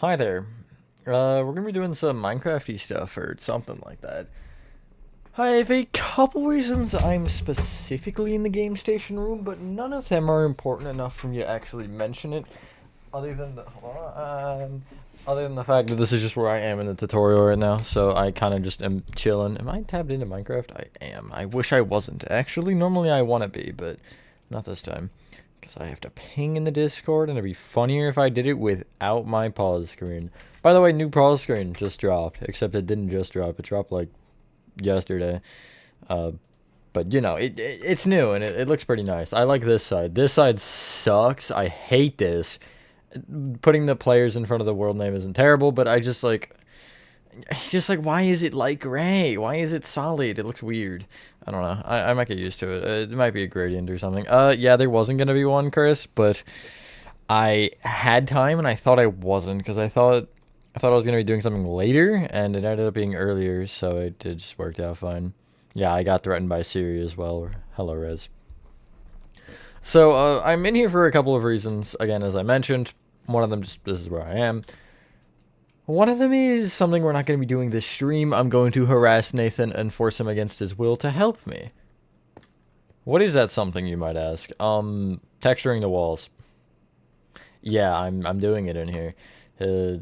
Hi there. We're gonna be doing some Minecrafty stuff or something like that. I have a couple reasons I'm specifically in the game station room, but none of them are important enough for me to actually mention it. Other than the hold on, other than the fact that this is just where I am in the tutorial right now, so I kind of just am chilling. Am I tabbed into Minecraft? I am. I wish I wasn't. Actually, normally I want to be, but not this time. Because I have to ping in the Discord, and it'd be funnier if I did it without my pause screen. By the way, new pause screen just dropped, except it didn't just drop. It dropped like yesterday. Uh, but you know, it's new and it looks pretty nice. I like this side. This side sucks. I hate this. Putting the players in front of the world name isn't terrible, but I just like, it's just like, why is it light gray? Why is it solid? It looks weird. I don't know. I might get used to it. It might be a gradient or something. Yeah, there wasn't gonna be one, Chris, but I had time and I thought I wasn't because I thought I was gonna be doing something later and it ended up being earlier, so it just worked out fine. Yeah, I got threatened by Siri as well. Hello, Rez. So I'm in here for a couple of reasons. Again, as I mentioned, one of them just this is where I am. One of them is something we're not going to be doing this stream. I'm going to harass Nathan and force him against his will to help me. What is that something, you might ask? Texturing the walls. Yeah, I'm doing it in here.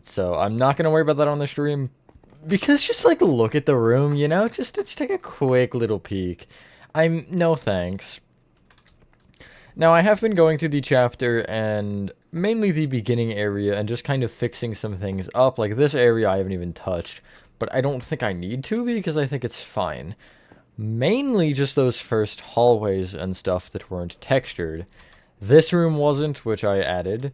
So I'm not going to worry about that on the stream. Because just, like, look at the room, you know? Just take a quick little peek. No thanks. Now, I have been going through the chapter and mainly the beginning area and just kind of fixing some things up. Like this area I haven't even touched, but I don't think I need to because I think it's fine. Mainly just those first hallways and stuff that weren't textured. This room wasn't, which I added.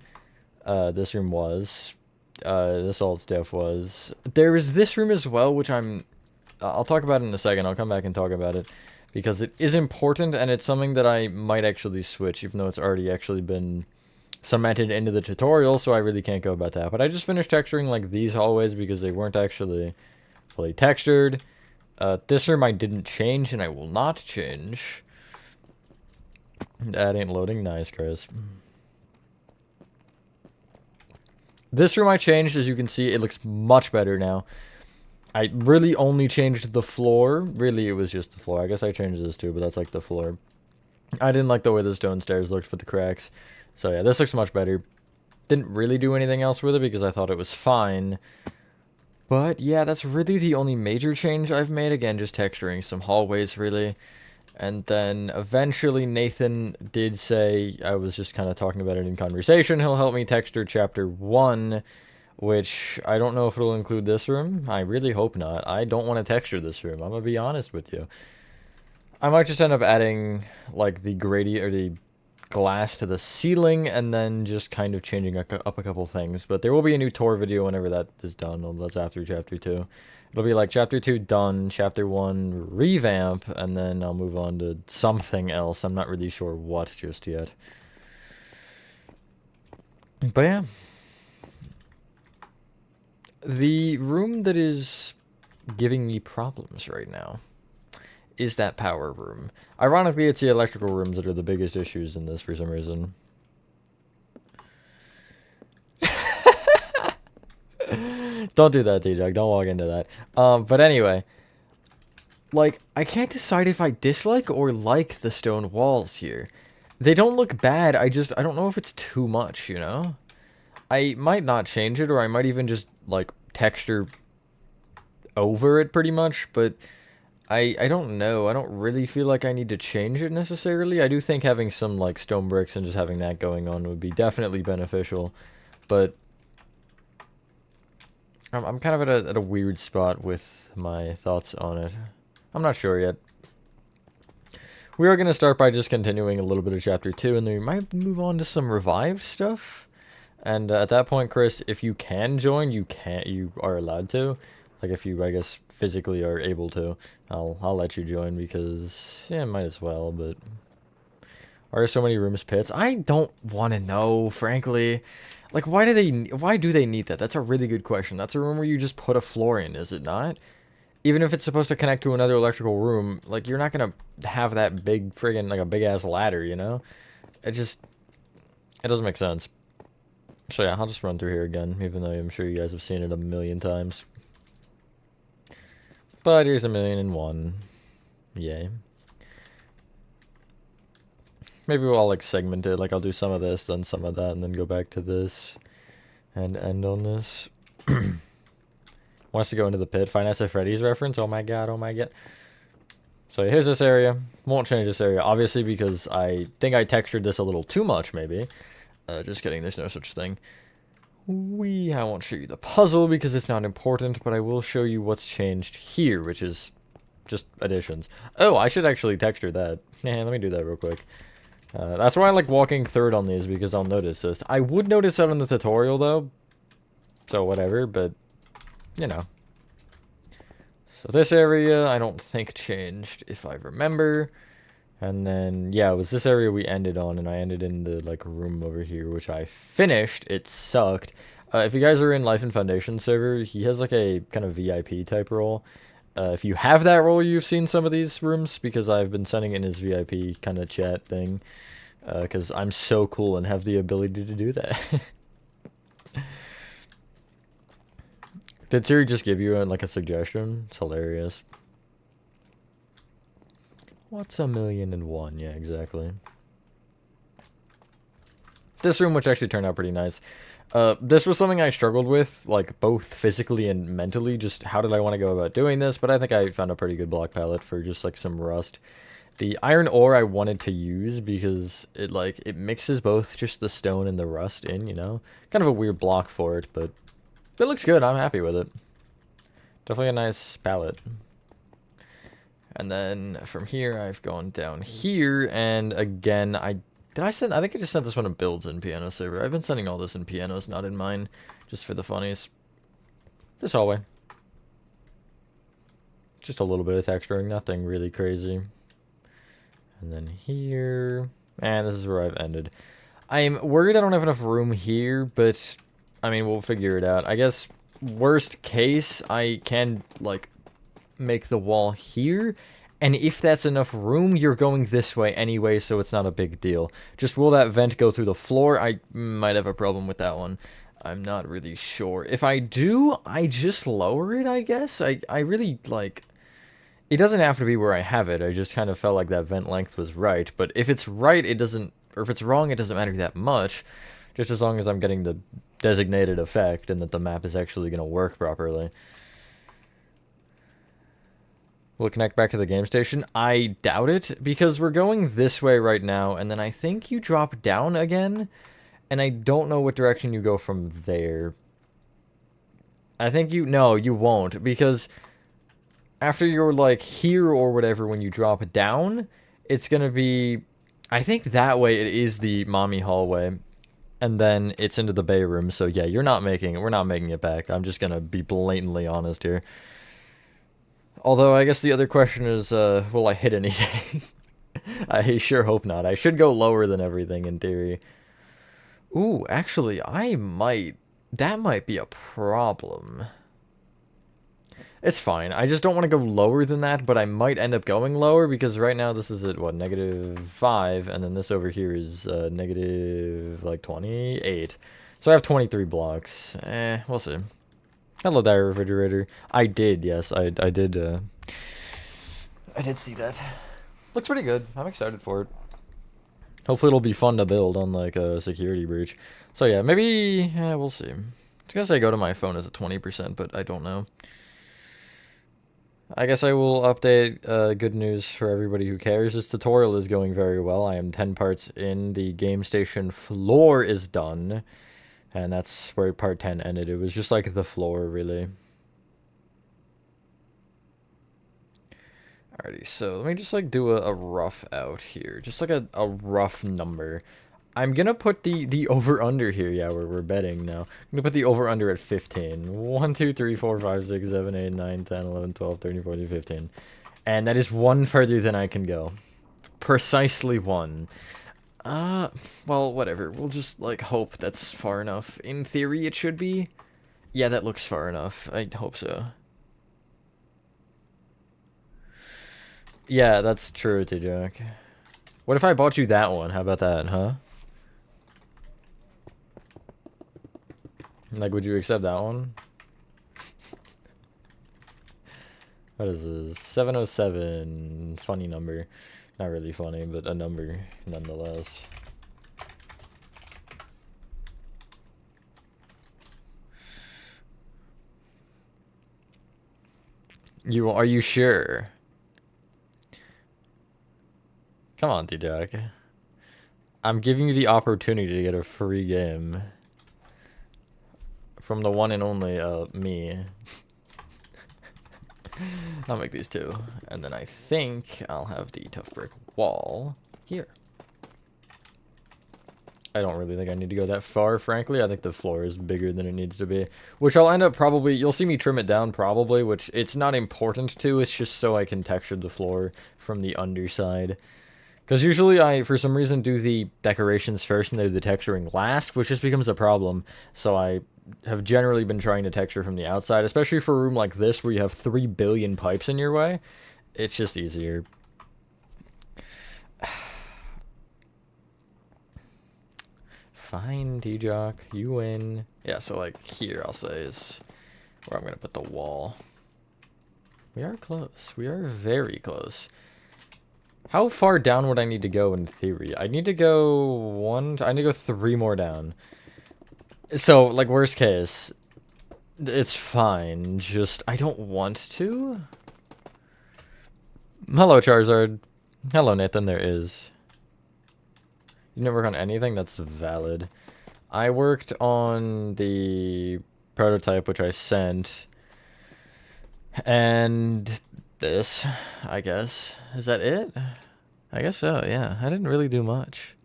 This room was. This old stuff was. There is this room as well, which I'll talk about it in a second. I'll come back and talk about it. Because it is important, and it's something that I might actually switch, even though it's already actually been cemented into the tutorial, so I really can't go about that. But I just finished texturing, like, these hallways because they weren't actually fully textured. This room I didn't change, and I will not change. That ain't loading. Nice, Chris. This room I changed, as you can see, it looks much better now. I really only changed the floor. Really, it was just the floor. I guess I changed this too, but that's like the floor. I didn't like the way the stone stairs looked for the cracks. So yeah, this looks much better. Didn't really do anything else with it because I thought it was fine. But yeah, that's really the only major change I've made. Again, just texturing some hallways, really. And then eventually Nathan did say, I was just kind of talking about it in conversation, he'll help me texture chapter 1, which I don't know if it'll include this room. I really hope not. I don't want to texture this room. I'm going to be honest with you. I might just end up adding, like, the gradient or the glass to the ceiling and then just kind of changing up a couple things. But there will be a new tour video whenever that is done. Well, that's after chapter 2. It'll be like chapter 2 done, chapter 1 revamp, and then I'll move on to something else. I'm not really sure what just yet. But yeah. The room that is giving me problems right now is that power room. Ironically, it's the electrical rooms that are the biggest issues in this for some reason. Don't do that, DJ. Don't walk into that. But anyway, like, I can't decide if I dislike or like the stone walls here. They don't look bad. I don't know if it's too much, you know? I might not change it, or I might even just, like, texture over it pretty much, but I don't know. I don't really feel like I need to change it necessarily. I do think having some, like, stone bricks and just having that going on would be definitely beneficial, but I'm kind of at a weird spot with my thoughts on it. I'm not sure yet. We are going to start by just continuing a little bit of chapter 2, and then we might move on to some revived stuff. And at that point, Chris, if you can join, you are allowed to. Like, if you, I guess, physically are able to, I'll let you join because, yeah, might as well, but... Are there so many rooms pits? I don't want to know, frankly. Like, why do they need that? That's a really good question. That's a room where you just put a floor in, is it not? Even if it's supposed to connect to another electrical room, like, you're not gonna have that big friggin', like, a big-ass ladder, you know? It doesn't make sense. So yeah, I'll just run through here again, even though I'm sure you guys have seen it a million times. But here's 1,000,001. Yay. Maybe we'll all like segment it, like I'll do some of this, then some of that, and then go back to this, and end on this. Wants to go into the pit. Five Nights at Freddy's reference. Oh my god, oh my god. So here's this area. Won't change this area, obviously, because I think I textured this a little too much, maybe. Just kidding, there's no such thing. I won't show you the puzzle because it's not important, but I will show you what's changed here, which is just additions. Oh, I should actually texture that. Yeah, let me do that real quick. That's why I like walking third on these, because I'll notice this. I would notice that in the tutorial, though. So whatever, but, you know. So this area, I don't think changed, if I remember. And then, yeah, it was this area we ended on, and I ended in the, like, room over here, which I finished. It sucked. If you guys are in Life and Foundation server, he has, like, a kind of VIP type role. If you have that role, you've seen some of these rooms, because I've been sending in his VIP kind of chat thing. Because I'm so cool and have the ability to do that. Did Siri just give you, like, a suggestion? It's hilarious. What's 1,000,001? Yeah, exactly. This room, which actually turned out pretty nice. This was something I struggled with, like, both physically and mentally. Just how did I want to go about doing this? But I think I found a pretty good block palette for just, like, some rust. The iron ore I wanted to use because it, like, it mixes both just the stone and the rust in, you know? Kind of a weird block for it, but it looks good. I'm happy with it. Definitely a nice palette. And then from here, I've gone down here, and again, I think I just sent this one in builds in piano server. I've been sending all this in pianos, not in mine, just for the funnies. This hallway. Just a little bit of texturing, nothing really crazy. And then here, and this is where I've ended. I'm worried I don't have enough room here, but, I mean, we'll figure it out. I guess, worst case, I can, like, make the wall here, and if that's enough room, you're going this way anyway, so it's not a big deal. Just will that vent go through the floor? I might have a problem with that one. I'm not really sure. If I do, I just lower it, I guess. I really, like, it doesn't have to be where I have it. I just kind of felt like that vent length was right, but if it's right, it doesn't, or if it's wrong, it doesn't matter that much, just as long as I'm getting the designated effect and that the map is actually going to work properly. Will it connect back to the game station? I doubt it, because we're going this way right now, and then I think you drop down again, and I don't know what direction you go from there. I think no, you won't, because after you're, like, here or whatever, when you drop down, it's gonna be, I think that way it is the mommy hallway, and then it's into the bay room, so yeah, we're not making it back. I'm just gonna be blatantly honest here. Although, I guess the other question is, will I hit anything? I sure hope not. I should go lower than everything, in theory. Ooh, actually, that might be a problem. It's fine. I just don't want to go lower than that, but I might end up going lower, because right now this is at, what, -5, and then this over here is, negative, like, 28. So I have 23 blocks. We'll see. Hello there, refrigerator. I did, yes, I did see that. Looks pretty good. I'm excited for it. Hopefully it'll be fun to build on, like, a security breach. So yeah, maybe, we'll see. I was gonna say go to my phone as a 20%, but I don't know. I guess I will update, good news for everybody who cares. This tutorial is going very well. I am 10 parts in. The game station floor is done. And that's where part 10 ended. It was just like the floor, really. Alrighty, so let me just, like, do a rough out here. Just like a rough number. I'm gonna put the over-under here. Yeah, we're betting now. I'm gonna put the over-under at 15. 1, 2, 3, 4, 5, 6, 7, 8, 9, 10, 11, 12, 13, 14, 15. And that is one further than I can go. Precisely one. Well, whatever. We'll just, like, hope that's far enough. In theory, it should be. Yeah, that looks far enough. I hope so. Yeah, that's true, T-Jack. What if I bought you that one? How about that, huh? Like, would you accept that one? What is this? 707. Funny number. Not really funny, but a number nonetheless. Are you sure? Come on, T-Jack. I'm giving you the opportunity to get a free game. From the one and only, me. I'll make these two. And then I think I'll have the tough brick wall here. I don't really think I need to go that far, frankly. I think the floor is bigger than it needs to be. Which I'll end up probably... You'll see me trim it down probably, which it's not important to. It's just so I can texture the floor from the underside. Because usually I, for some reason, do the decorations first and do the texturing last, which just becomes a problem. So I have generally been trying to texture from the outside, especially for a room like this where you have 3 billion pipes in your way. It's just easier. Fine, T-Jock, you win. Yeah, so like here I'll say is where I'm going to put the wall. We are close. We are very close. How far down would I need to go in theory? I need to go I need to go 3 more down. So, like, worst case, it's fine. Just, I don't want to. Hello, Charizard. Hello, Nathan. There is. You didn't work on anything? That's valid. I worked on the prototype, which I sent. And this, I guess. Is that it? I guess so, yeah. I didn't really do much.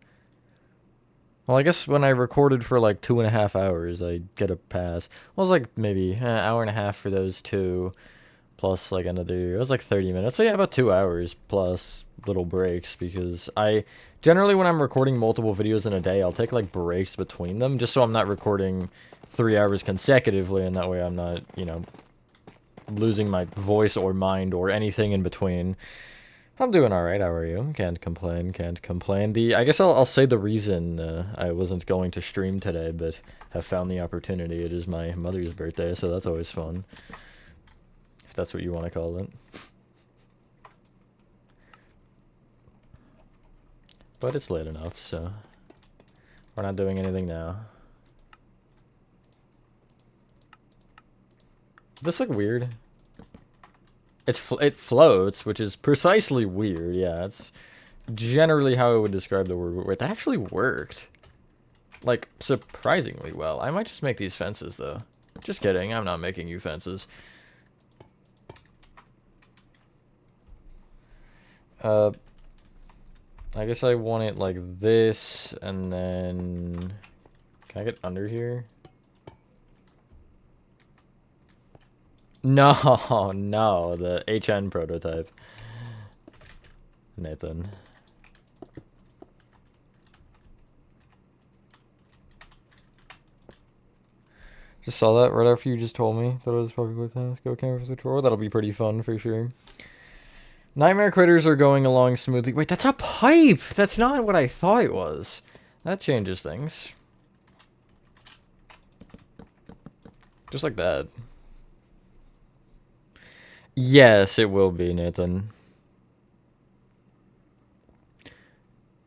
Well, I guess when I recorded for like 2.5 hours, I get a pass. Well, it was like maybe an hour and a half for those two, plus like another, it was like 30 minutes. So yeah, about 2 hours plus little breaks, because I generally, when I'm recording multiple videos in a day, I'll take like breaks between them, just so I'm not recording 3 hours consecutively, and that way I'm not, you know, losing my voice or mind or anything in between. I'm doing all right. How are you? Can't complain. Can't complain. I guess I'll say the reason I wasn't going to stream today, but have found the opportunity. It is my mother's birthday, so that's always fun. If that's what you want to call it. But it's late enough, so we're not doing anything now. Does this look weird? It floats, which is precisely weird. Yeah, it's generally how I would describe the word. Wait, that actually worked. Like, surprisingly well. I might just make these fences, though. Just kidding, I'm not making you fences. I guess I want it like this, and then... Can I get under here? No, no, the HN prototype. Nathan. Just saw that right after you just told me that it was probably quick time. Go camera tutorial. That'll be pretty fun for sure. Nightmare critters are going along smoothly. Wait, that's a pipe! That's not what I thought it was. That changes things. Just like that. Yes, it will be, Nathan.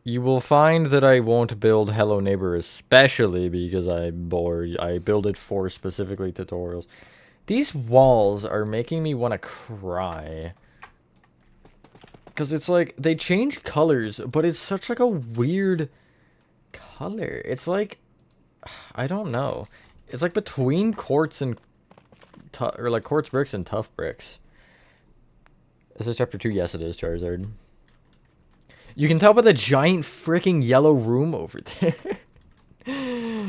You will find that I won't build Hello Neighbor, especially because I'm bored. I build it for specifically tutorials. These walls are making me want to cry. Because it's like, they change colors, but it's such like a weird color. It's like, I don't know. It's like between quartz and, or like quartz bricks and tough bricks. Is this chapter 2? Yes, it is, Charizard. You can tell by the giant freaking yellow room over there.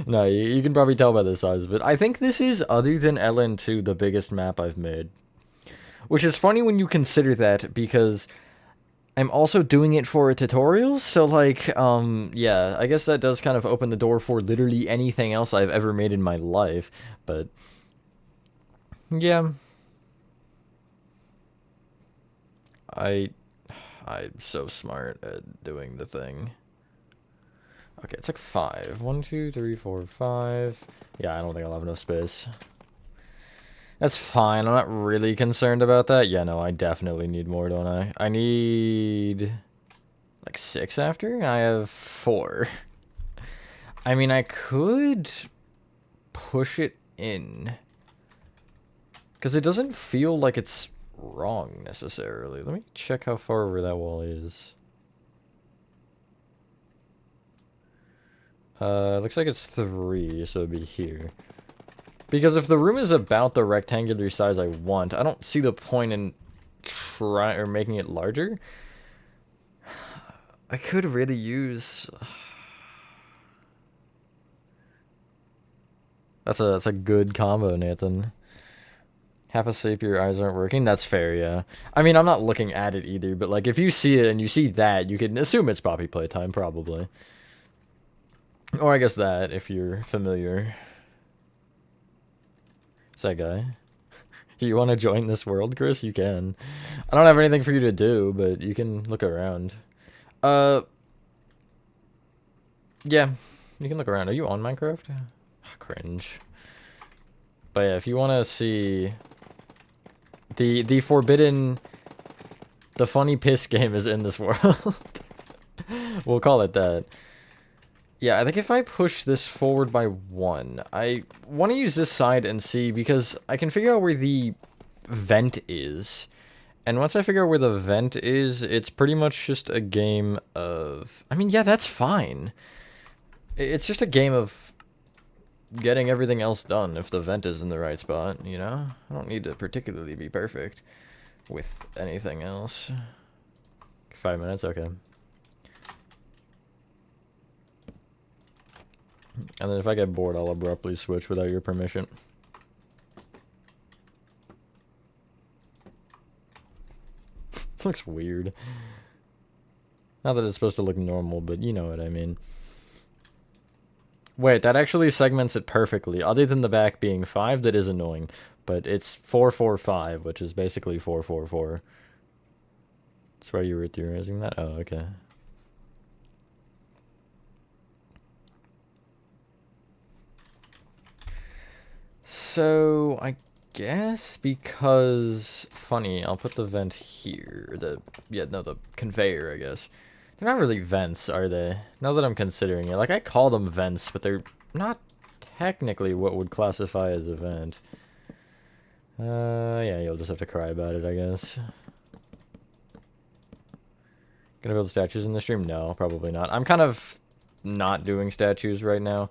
No, you can probably tell by the size of it. I think this is, other than LN2, the biggest map I've made. Which is funny when you consider that, because I'm also doing it for a tutorial, so like, yeah, I guess that does kind of open the door for literally anything else I've ever made in my life, but, yeah. I'm so smart at doing the thing. Okay, it's like 5. 1, 2, 3, 4, 5. Yeah, I don't think I'll have enough space. That's fine. I'm not really concerned about that. Yeah, no, I definitely need more, don't I? I need like 6 after? I have 4. I mean, I could push it in. Because it doesn't feel like it's wrong necessarily. Let me check how far over that wall is. Looks like it's 3, so it'd be here. Because if the room is about the rectangular size I want, I don't see the point in making it larger. I could really use... That's a good combo, Nathan. Half asleep, your eyes aren't working. That's fair, yeah. I mean, I'm not looking at it either, but like if you see it and you see that, you can assume it's Poppy playtime, probably. Or I guess that, if you're familiar. Is that guy? You want to join this world, Chris? You can. I don't have anything for you to do, but you can look around. Yeah, you can look around. Are you on Minecraft? Cringe. But yeah, if you want to see the forbidden, the funny piss game is in this world. We'll call it that. Yeah, I think if I push this forward by 1, I want to use this side and see, because I can figure out where the vent is. And once I figure out where the vent is, it's pretty much just a game of... I mean, yeah, that's fine. It's just a game of getting everything else done if the vent is in the right spot, you know? I don't need to particularly be perfect with anything else. 5 minutes, okay. And then if I get bored, I'll abruptly switch without your permission. Looks weird. Not that it's supposed to look normal, but you know what I mean. Wait, that actually segments it perfectly. Other than the back being 5, that is annoying. But it's 4, 4, 5, which is basically 4, 4, 4. That's why you were theorizing that? Oh, okay. So, I guess because... Funny, I'll put the vent here. The conveyor, I guess. They're not really vents, are they? Now that I'm considering it. Like, I call them vents, but they're not technically what would classify as a vent. Yeah, you'll just have to cry about it, I guess. Gonna build statues in the stream? No, probably not. I'm kind of not doing statues right now.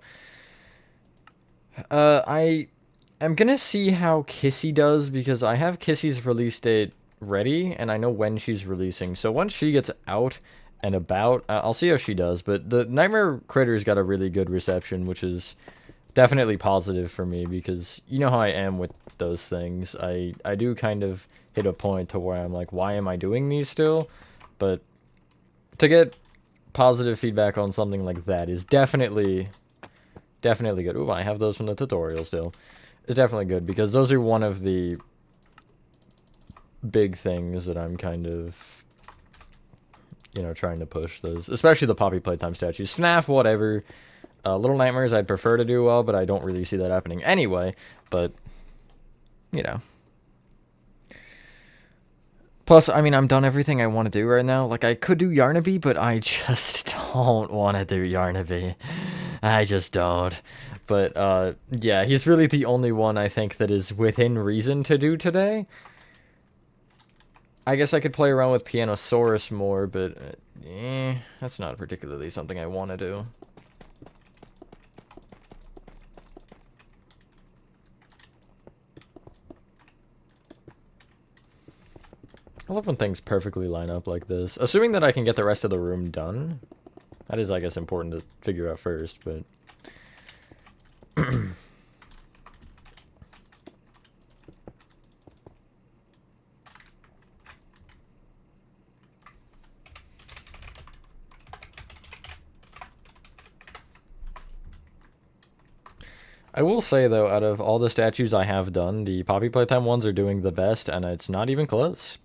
I'm gonna see how Kissy does, because I have Kissy's release date ready, and I know when she's releasing. So once she gets out and about, I'll see how she does. But the Nightmare Critters got a really good reception, which is definitely positive for me, because you know how I am with those things. I do kind of hit a point to where I'm like, why am I doing these still? But to get positive feedback on something like that is definitely good. Ooh, I have those from the tutorial still. It's definitely good, because those are one of the big things that I'm kind of, you know, trying to push those, especially the Poppy Playtime statues. FNAF, whatever. Little Nightmares I'd prefer to do well, but I don't really see that happening anyway. But, you know. Plus, I mean, I'm done everything I want to do right now. Like, I could do Yarnaby, but I just don't want to do Yarnaby. I just don't. But, yeah, he's really the only one I think that is within reason to do today. I guess I could play around with Pianosaurus more, but, that's not particularly something I want to do. I love when things perfectly line up like this. Assuming that I can get the rest of the room done. That is, I guess, important to figure out first, but... I will say, though, out of all the statues I have done, the Poppy Playtime ones are doing the best, and it's not even close.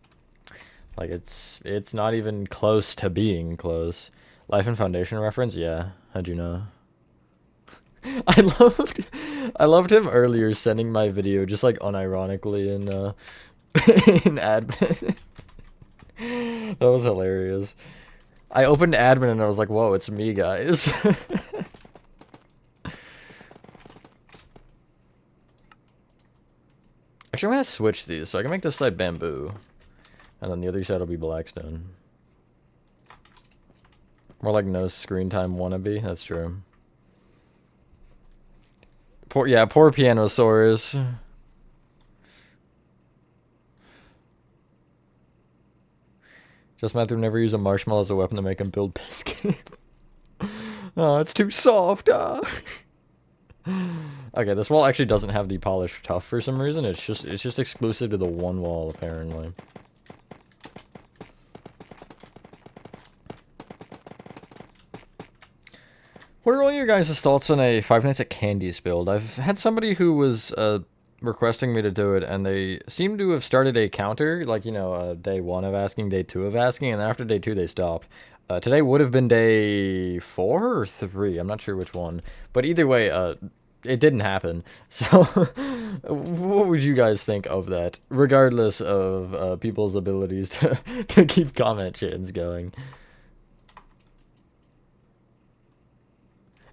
Like, it's not even close to being close. Life and Foundation reference? Yeah. How'd you know? I loved I loved him earlier sending my video just like unironically in in admin. That was hilarious. I opened admin and I was like, whoa, it's me, guys. Actually, I'm gonna switch these so I can make this side bamboo. And then the other side will be blackstone. More like no screen time wannabe, that's true. Poor Pianosaurus. Just Matthew never use a marshmallow as a weapon to make him build biscuit. Oh, it's too soft. Okay, this wall actually doesn't have the polished tuff for some reason. It's just exclusive to the one wall apparently. What are all your guys' thoughts on a Five Nights at Candy's build? I've had somebody who was requesting me to do it, and they seem to have started a counter, like, you know, day 1 of asking, day 2 of asking, and after day 2 they stopped. Today would have been day 4 or 3, I'm not sure which one. But either way, it didn't happen. So, what would you guys think of that, regardless of people's abilities to keep comment chains going?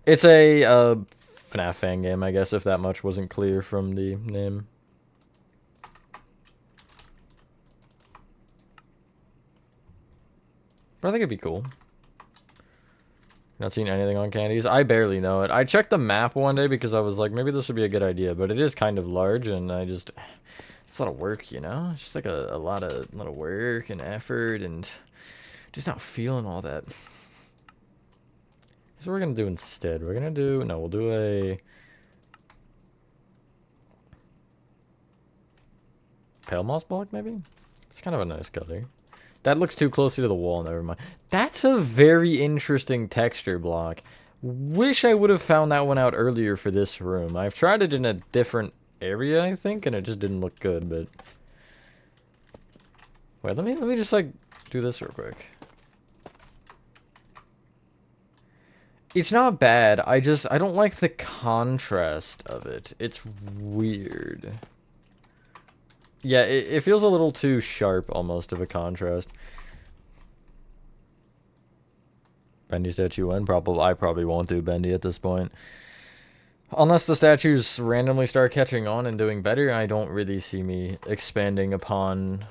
It's a FNAF fan game, I guess, if that much wasn't clear from the name. But I think it'd be cool. Not seen anything on candies. I barely know it. I checked the map one day because I was like, maybe this would be a good idea, but it is kind of large, and it's a lot of work, you know? It's just like a lot of work and effort, and just not feeling all that. So what we're gonna do instead. We'll do a pale moss block, maybe? It's kind of a nice color. That looks too closely to the wall, never mind. That's a very interesting texture block. Wish I would have found that one out earlier for this room. I've tried it in a different area, I think, and it just didn't look good, but... Wait, let me just, like, do this real quick. It's not bad, I don't like the contrast of it. It's weird. Yeah, it feels a little too sharp, almost, of a contrast. Bendy statue in? I probably won't do Bendy at this point. Unless the statues randomly start catching on and doing better, I don't really see me expanding upon...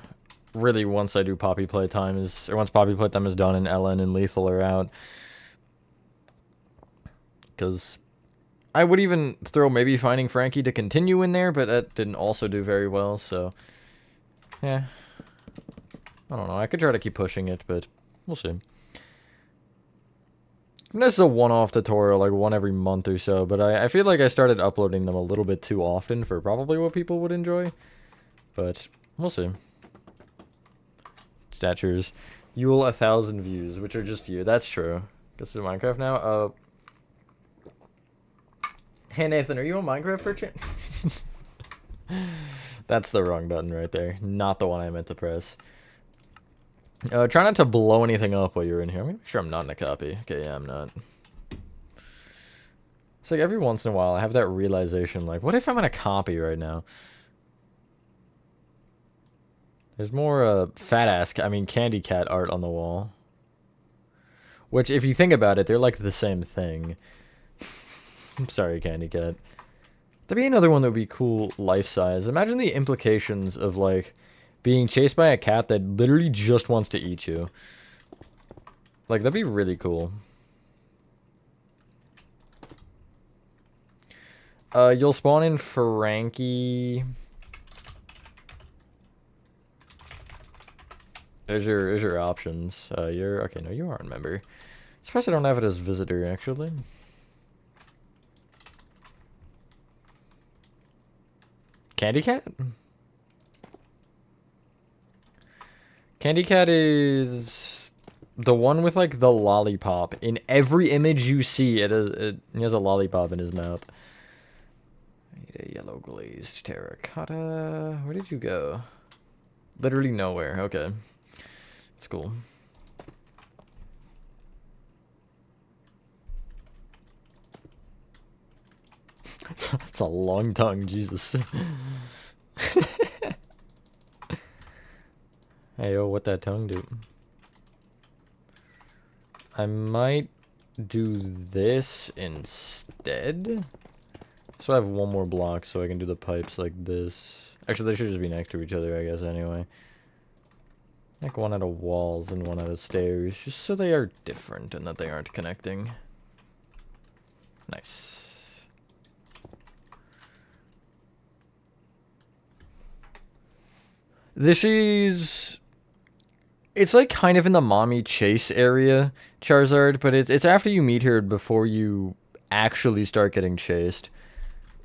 Really, once I do Poppy Playtime once Poppy Playtime is done and Ellen and Lethal are out. Because... I would even throw maybe Finding Frankie to continue in there, but that didn't also do very well, so... Yeah. I don't know, I could try to keep pushing it, but we'll see. And this is a one-off tutorial, like one every month or so, but I feel like I started uploading them a little bit too often for probably what people would enjoy. But, we'll see. Statures. Yule 1,000 views, which are just you. That's true. Guess to Minecraft now. Hey Nathan, are you on Minecraft perchance? That's the wrong button right there. Not the one I meant to press. Try not to blow anything up while you're in here. I'm gonna make sure I'm not in a copy. Okay, yeah, I'm not. It's like every once in a while I have that realization, like, what if I'm in a copy right now? There's more Candy Cat art on the wall. Which, if you think about it, they're like the same thing. I'm sorry, Candy Cat. That'd be another one that would be cool life-size. Imagine the implications of, like, being chased by a cat that literally just wants to eat you. Like, that'd be really cool. You'll spawn in Frankie. There's your options. Okay, no, you aren't a member. Surprised I don't have it as visitor, actually. Candy Cat? Candy Cat is the one with, like, the lollipop. In every image you see, he has a lollipop in his mouth. I need a yellow glazed terracotta. Where did you go? Literally nowhere. Okay. That's cool. It's a long tongue, Jesus. Hey, yo, what that tongue do? I might do this instead. So I have one more block so I can do the pipes like this. Actually, they should just be next to each other, I guess, anyway. Like one out of walls and one out of stairs, just so they are different and that they aren't connecting. Nice. This is... It's like kind of in the mommy chase area, Charizard, but it's after you meet her before you actually start getting chased.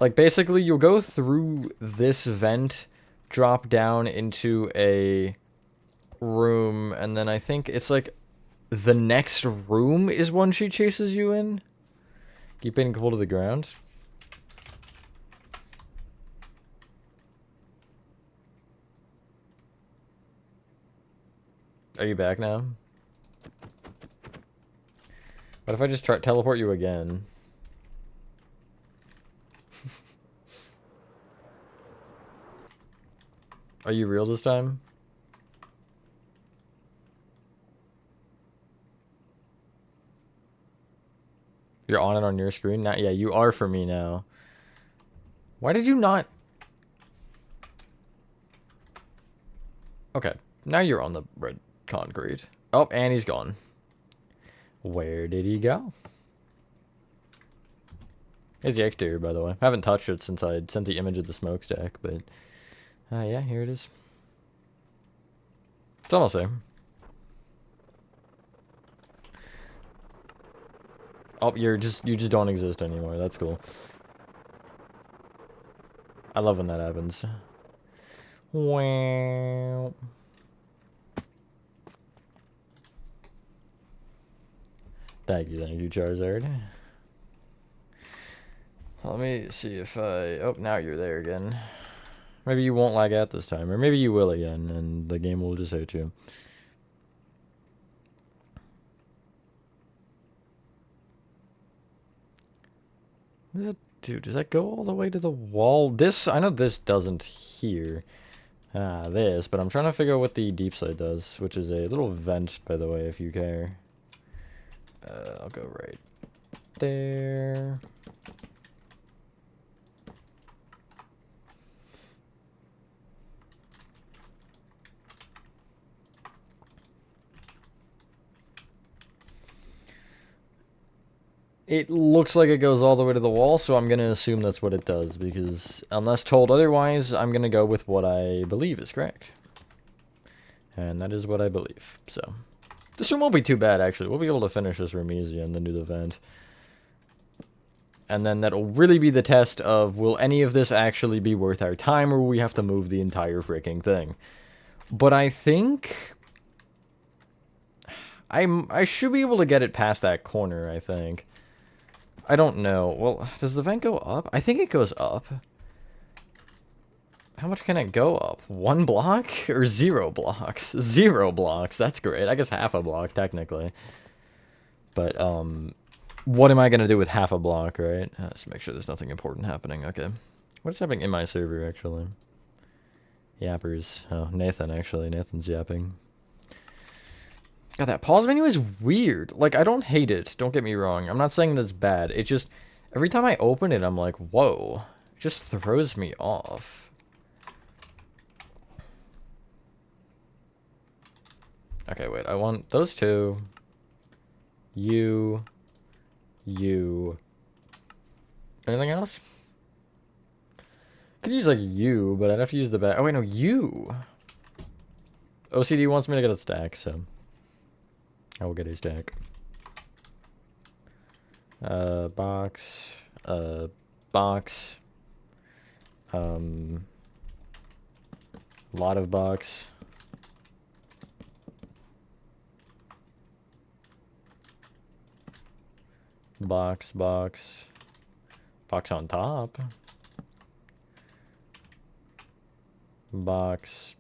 Like, basically, you'll go through this vent, drop down into a room, and then I think it's like the next room is one she chases you in. Keep hitting cool to the ground. Are you back now? What if I just teleport you again? Are you real this time? You're on it on your screen? Not, yeah, you are for me now. Why did you not... Okay, now you're on the red concrete. Oh, and he's gone. Where did he go? Here's the exterior, by the way. I haven't touched it since I sent the image of the smokestack, but... yeah, here it is. It's almost there. Oh, you just don't exist anymore. That's cool. I love when that happens. Wow. Thank you, Charizard. Let me see if I... Oh, now you're there again. Maybe you won't lag out this time, or maybe you will again, and the game will just hate you. Dude, does that go all the way to the wall? This, I know this doesn't here. This, but I'm trying to figure out what the deep side does, which is a little vent, by the way, if you care. I'll go right there. It looks like it goes all the way to the wall, so I'm going to assume that's what it does, because unless told otherwise, I'm going to go with what I believe is correct. And that is what I believe, so... This room won't be too bad, actually. We'll be able to finish this room easy and then do the vent. And then that'll really be the test of, will any of this actually be worth our time, or will we have to move the entire freaking thing? But I think... I should be able to get it past that corner, I think. I don't know. Well, does the vent go up? I think it goes up. How much can it go up? 1 block? Or 0 blocks? 0 blocks. That's great. I guess half a block, technically. But, what am I going to do with half a block, right? Let's make sure there's nothing important happening. Okay. What's happening in my server, actually? Yappers. Oh, Nathan, actually. Nathan's yapping. God, that pause menu is weird. Like, I don't hate it. Don't get me wrong. I'm not saying that's bad. It just... Every time I open it, I'm like, whoa. It just throws me off. Okay, wait. I want those two. You. Anything else? Could use, like, you, but I'd have to use the back. Oh, wait, no, you. OCD wants me to get a stack, so... I will get a stack. Box. Box. Lot of box. Box. Box on top. Box.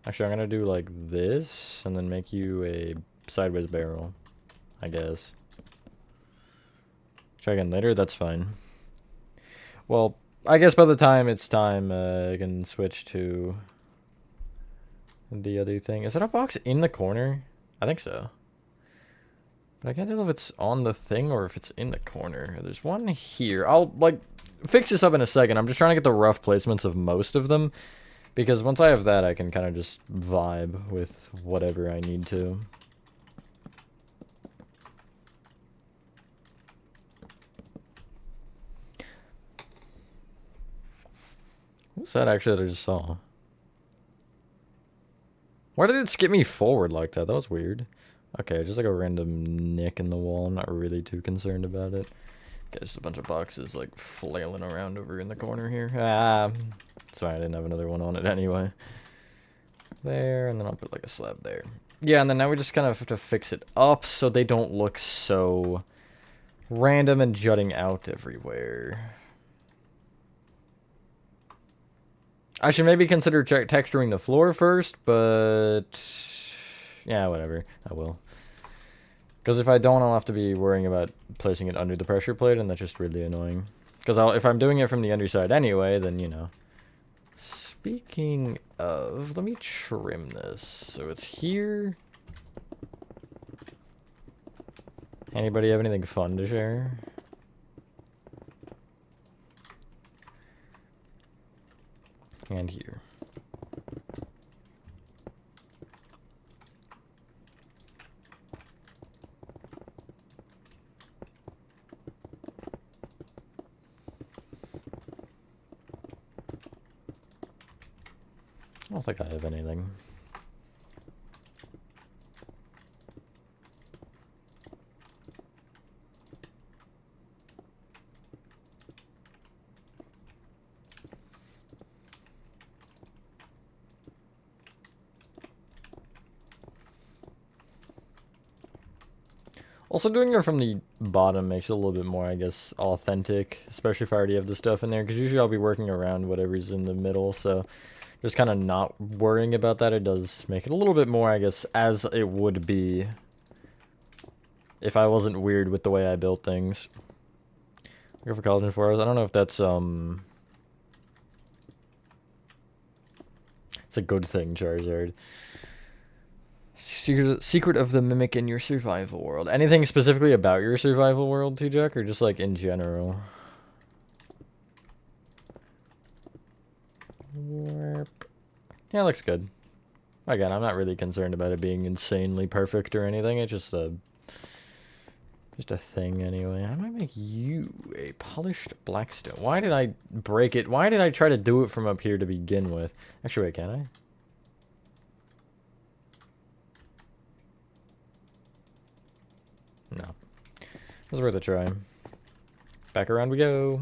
Actually, I'm gonna do like this, and then make you a sideways barrel, I guess. Try again later? That's fine. Well, I guess by the time it's time, I can switch to the other thing. Is that a box in the corner? I think so. But I can't tell if it's on the thing or if it's in the corner. There's one here. I'll, like, fix this up in a second. I'm just trying to get the rough placements of most of them. Because once I have that, I can kind of just vibe with whatever I need to. What's that actually that I just saw? Why did it skip me forward like that? That was weird. Okay, just like a random nick in the wall. I'm not really too concerned about it. Okay, just a bunch of boxes like flailing around over in the corner here. Ah, sorry, I didn't have another one on it anyway. There, and then I'll put like a slab there. Yeah, and then now we just kind of have to fix it up so they don't look so random and jutting out everywhere. I should maybe consider texturing the floor first, but yeah, whatever. I will. Because if I don't, I'll have to be worrying about placing it under the pressure plate, and that's just really annoying. Because if I'm doing it from the underside anyway, then, you know. Speaking of, let me trim this. So it's here. Anybody have anything fun to share? And here. I don't think I have anything. Also, doing it from the bottom makes it a little bit more, I guess, authentic, especially if I already have the stuff in there, because usually I'll be working around whatever's in the middle, so just kind of not worrying about that, it does make it a little bit more, I guess, as it would be if I wasn't weird with the way I built things. Go for collagen for us. I don't know if that's, it's a good thing, Charizard. Secret of the Mimic in your survival world. Anything specifically about your survival world, T-Jack, or just like in general? Yeah, it looks good. Again, I'm not really concerned about it being insanely perfect or anything. It's just a thing anyway. How do I make you a polished blackstone? Why did I break it? Why did I try to do it from up here to begin with? Actually, wait, can I? No. It was worth a try. Back around we go.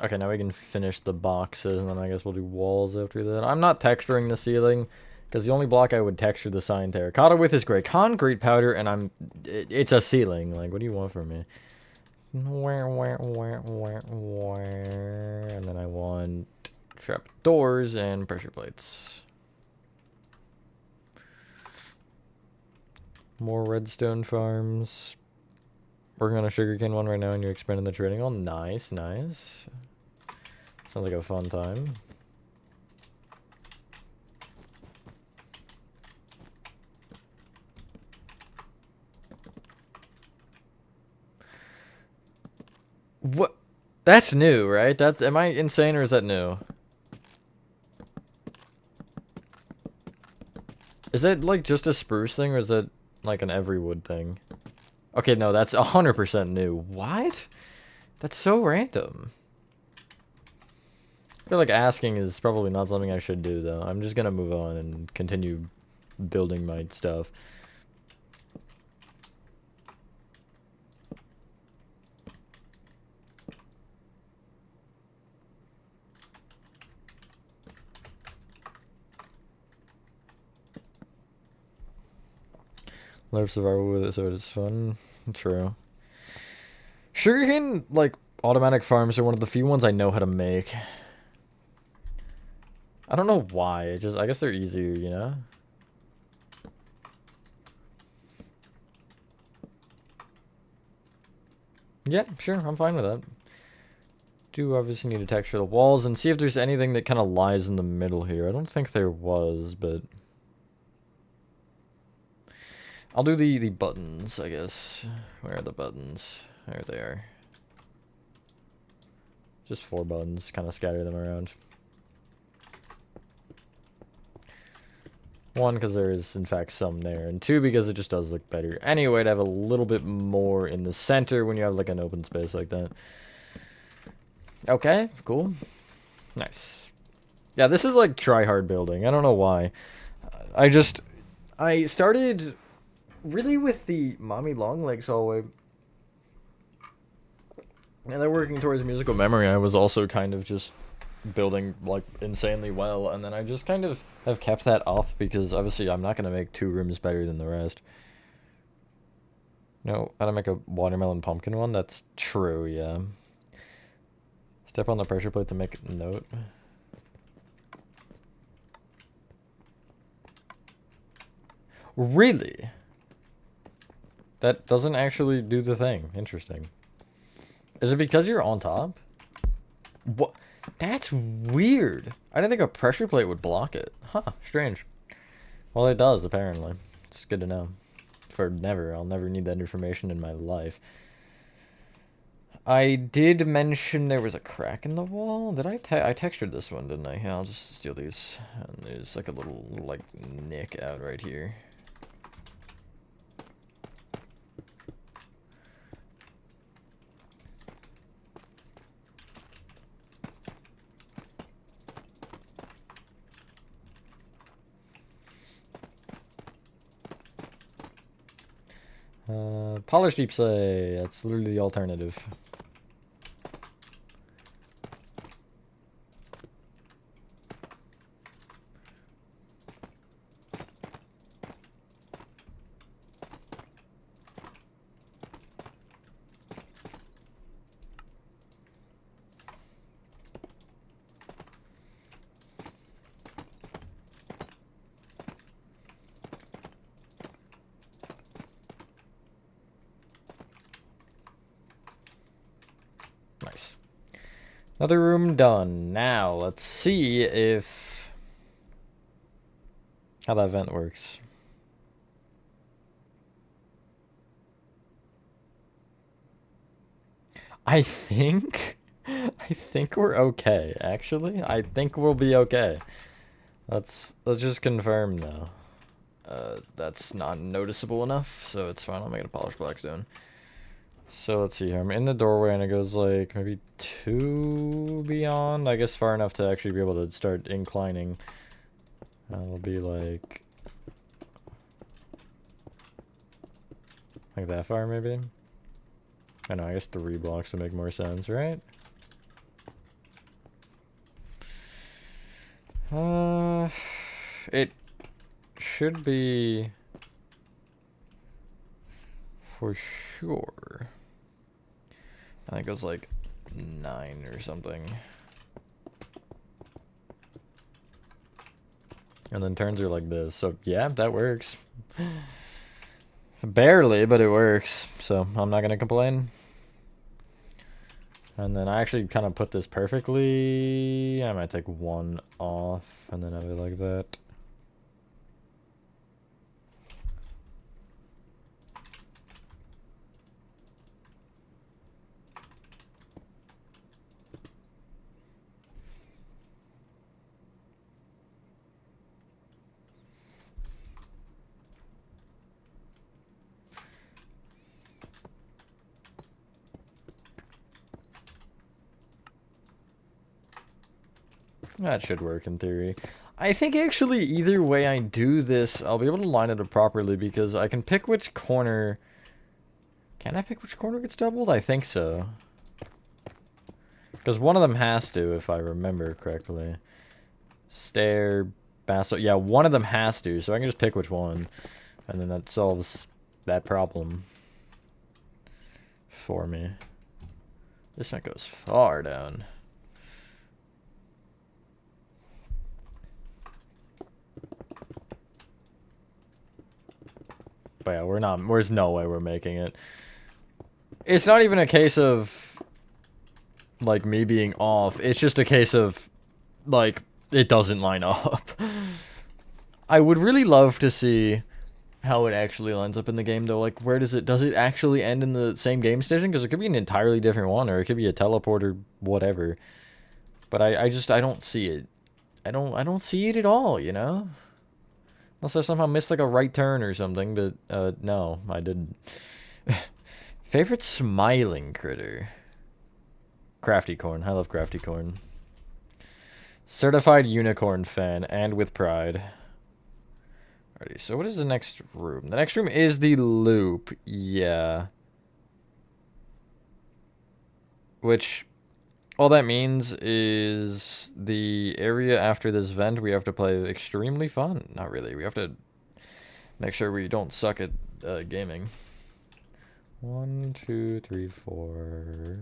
Okay, now we can finish the boxes, and then I guess we'll do walls after that. I'm not texturing the ceiling, because the only block I would texture the cyan terracotta with is gray concrete powder, and it's a ceiling. Like, what do you want from me? And then I want trap doors and pressure plates. More redstone farms. Working on a sugarcane one right now, and you're expanding the trading hall. Nice, nice. Sounds like a fun time. What? That's new, right? Am I insane or is that new? Is that like just a spruce thing or is that like an every wood thing? Okay, no, that's 100% new. What? That's so random. I feel like asking is probably not something I should do, though. I'm just gonna move on and continue building my stuff. Love survival with it, so it is fun. True. Sugarcane, like, automatic farms are one of the few ones I know how to make. I don't know why. I guess they're easier, you know? Yeah, sure, I'm fine with that. Do obviously need to texture the walls and see if there's anything that kind of lies in the middle here. I don't think there was, but I'll do the buttons, I guess. Where are the buttons? There they are. Just 4 buttons, kind of scatter them around. 1, because there is, in fact, some there. And 2, because it just does look better. Anyway, to have a little bit more in the center when you have, like, an open space like that. Okay, cool. Nice. Yeah, this is, like, try-hard building. I don't know why. I started really with the Mommy Longlegs hallway. And then working towards musical memory, I was also kind of just building like insanely well, and then I just kind of have kept that up because obviously I'm not going to make 2 rooms better than the rest. No, how to make a watermelon pumpkin one? That's true, yeah. Step on the pressure plate to make a note. Really? That doesn't actually do the thing. Interesting. Is it because you're on top? What? That's weird. I didn't think a pressure plate would block it. Huh, strange. Well, it does, apparently. It's good to know. I'll never need that information in my life. I did mention there was a crack in the wall. Did I textured this one, didn't I? Yeah, I'll just steal these. And there's like a little, like, nick out right here. Polished deep slate. That's literally the alternative. Nice. Another room done. Now, let's see how that vent works. I think we're okay, actually. I think we'll be okay. Let's just confirm now. That's not noticeable enough, so it's fine. I'll make it a polished black stone. So let's see here. I'm in the doorway and it goes like maybe 2 beyond. I guess far enough to actually be able to start inclining. That'll be like that far maybe. I know, I guess 3 blocks would make more sense, right? It should be for sure. I think it was like 9 or something. And then turns are like this. So yeah, that works. Barely, but it works. So I'm not gonna complain. And then I actually kind of put this perfectly. I might take 1 off and then have it like that. That should work in theory. I think actually either way I do this, I'll be able to line it up properly because I can pick which corner... Can I pick which corner gets doubled? I think so. Because one of them has to, if I remember correctly. Stair, basso... Yeah, one of them has to, so I can just pick which one. And then that solves that problem for me. This one goes far down. But yeah, there's no way we're making it. It's not even a case of, like, me being off. It's just a case of, like, it doesn't line up. I would really love to see how it actually lines up in the game, though. Like, where does it actually end in the same game station? Because it could be an entirely different one, or it could be a teleport or whatever. But I don't see it. I don't see it at all, you know? Unless I somehow missed, like, a right turn or something, but, no, I didn't. Favorite smiling critter? Crafty corn. I love crafty corn. Certified unicorn fan, and with pride. Alrighty, so what is the next room? The next room is the loop. Yeah. Which, all that means is the area after this vent we have to play extremely fun. Not really. We have to make sure we don't suck at gaming. 1, 2, 3, 4.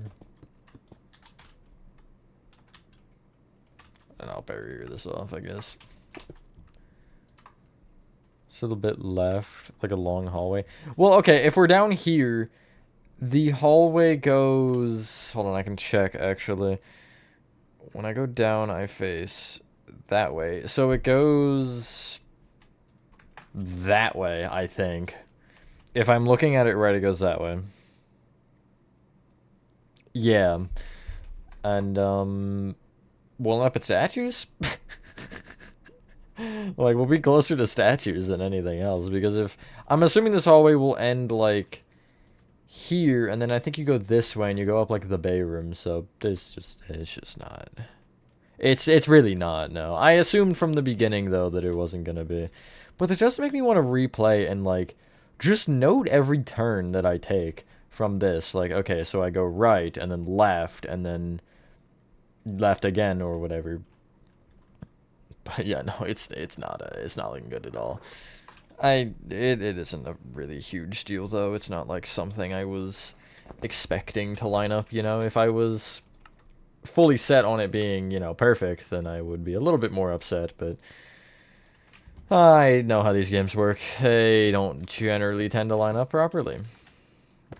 And I'll barrier this off, I guess. It's a little bit left, like a long hallway. Well, okay, if we're down here, the hallway goes... Hold on, I can check, actually. When I go down, I face that way. So it goes that way, I think. If I'm looking at it right, it goes that way. Yeah. And, we'll end up at statues? Like, we'll be closer to statues than anything else, because if... I'm assuming this hallway will end, like, here, and then I think you go this way, and you go up, like, the bay room, so it's just not... It's really not, no. I assumed from the beginning, though, that it wasn't gonna be. But it does make me want to replay and, like, just note every turn that I take from this. Like, okay, so I go right, and then left again, or whatever. But yeah, no, it's not looking good at all. It isn't a really huge deal, though. It's not like something I was expecting to line up, you know? If I was fully set on it being, you know, perfect, then I would be a little bit more upset, but I know how these games work. They don't generally tend to line up properly.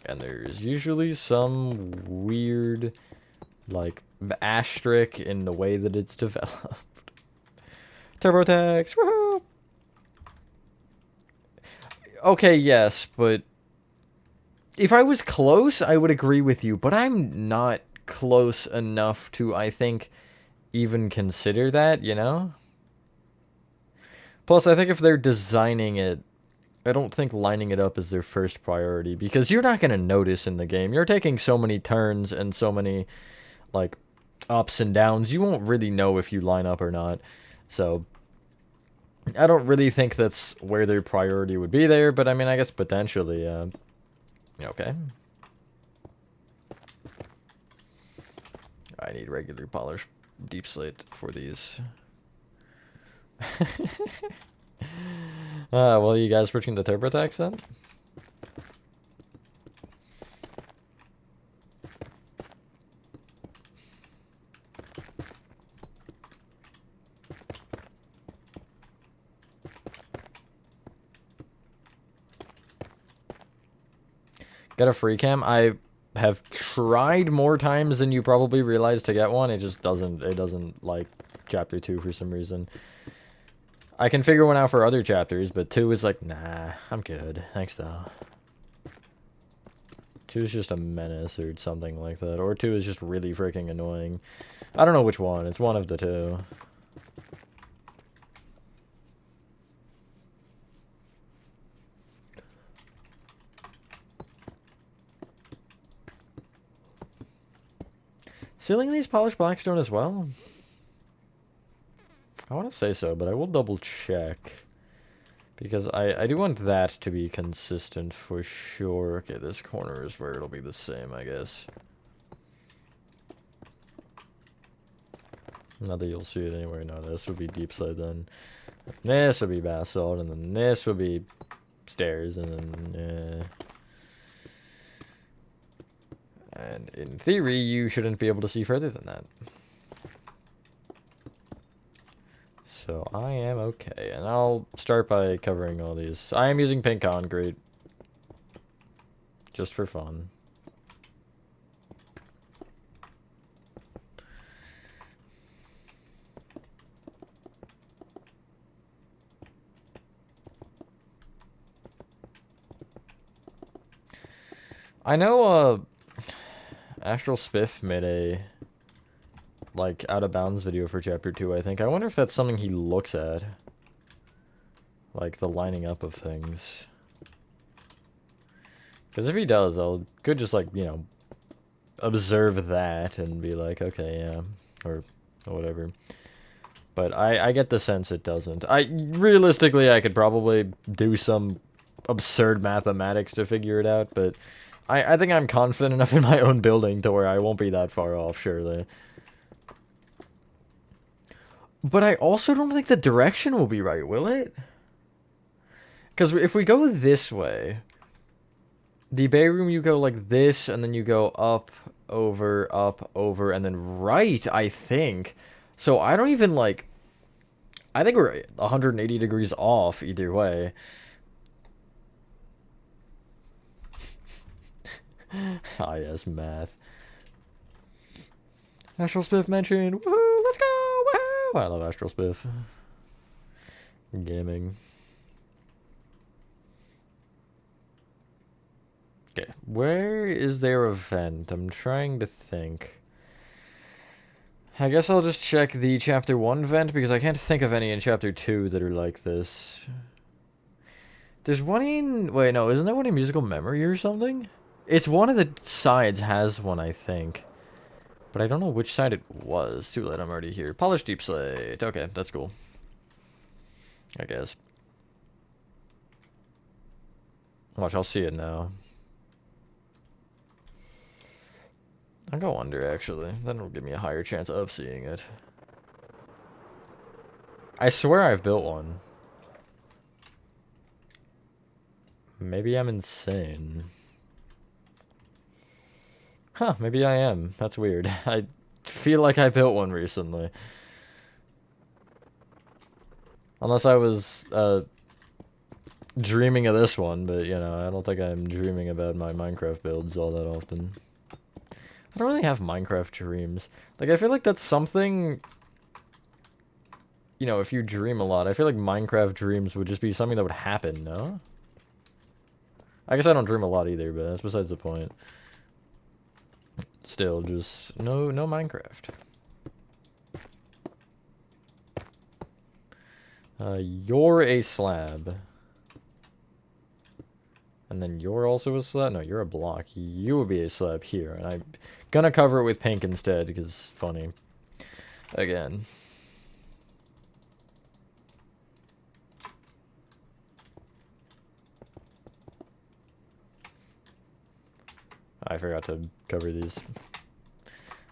And there's usually some weird, like, asterisk in the way that it's developed. TurboTax, woohoo! Okay, yes, but if I was close, I would agree with you, but I'm not close enough to, I think, even consider that, you know? Plus, I think if they're designing it, I don't think lining it up is their first priority, because you're not going to notice in the game. You're taking so many turns and so many, like, ups and downs, you won't really know if you line up or not. So, I don't really think that's where their priority would be there, but I mean, I guess potentially, okay. I need regular polished deep slate for these. Well, you guys switching to TurboTax then? Get a free cam? I have tried more times than you probably realize to get one. It just doesn't like chapter 2 for some reason. I can figure one out for other chapters, but 2 is like, nah, I'm good. Thanks though. 2 is just a menace or something like that. Or 2 is just really freaking annoying. I don't know which one. It's one of the two. Sealing these polished blackstone as well? I want to say so, but I will double check. Because I do want that to be consistent for sure. Okay, this corner is where it'll be the same, I guess. Not that you'll see it anywhere. No, this would be deep slide then. This would be basalt, and then this would be stairs, and then... And in theory, you shouldn't be able to see further than that. So I am okay, and I'll start by covering all these. I am using pink concrete, just for fun. I know, Astral Spiff made a, like, out of bounds video for chapter 2, I think. I wonder if that's something he looks at. Like, the lining up of things. Because if he does, could just, like, you know, observe that and be like, okay, yeah, or whatever. But I get the sense it doesn't. Realistically, I could probably do some absurd mathematics to figure it out, but I think I'm confident enough in my own building to where I won't be that far off, surely. But I also don't think the direction will be right, will it? Because if we go this way, the bay room, you go like this, and then you go up, over, and then right, I think. So I don't even, like... I think we're 180 degrees off either way. Ah, yes, math. Astral Spiff mentioned. Woohoo! Let's go! Woohoo! I love Astral Spiff. Gaming. Okay, where is their event? I'm trying to think. I guess I'll just check the Chapter 1 event, because I can't think of any in Chapter 2 that are like this. There's one in... Wait, no, isn't there one in Musical Memory or something? It's one of the sides has one, I think. But I don't know which side it was. Too late, I'm already here. Polished Deep Slate. Okay, that's cool. I guess. Watch, I'll see it now. I'll go under, actually. Then it'll give me a higher chance of seeing it. I swear I've built one. Maybe I'm insane. Huh, maybe I am. That's weird. I feel like I built one recently. Unless I was, dreaming of this one, but, you know, I don't think I'm dreaming about my Minecraft builds all that often. I don't really have Minecraft dreams. Like, I feel like that's something... You know, if you dream a lot, I feel like Minecraft dreams would just be something that would happen, no? I guess I don't dream a lot either, but that's besides the point. Still, just no Minecraft. You're a slab. And then you're also a slab? No, you're a block. You will be a slab here. And I'm gonna cover it with pink instead, because it's funny. Again. I forgot to cover these.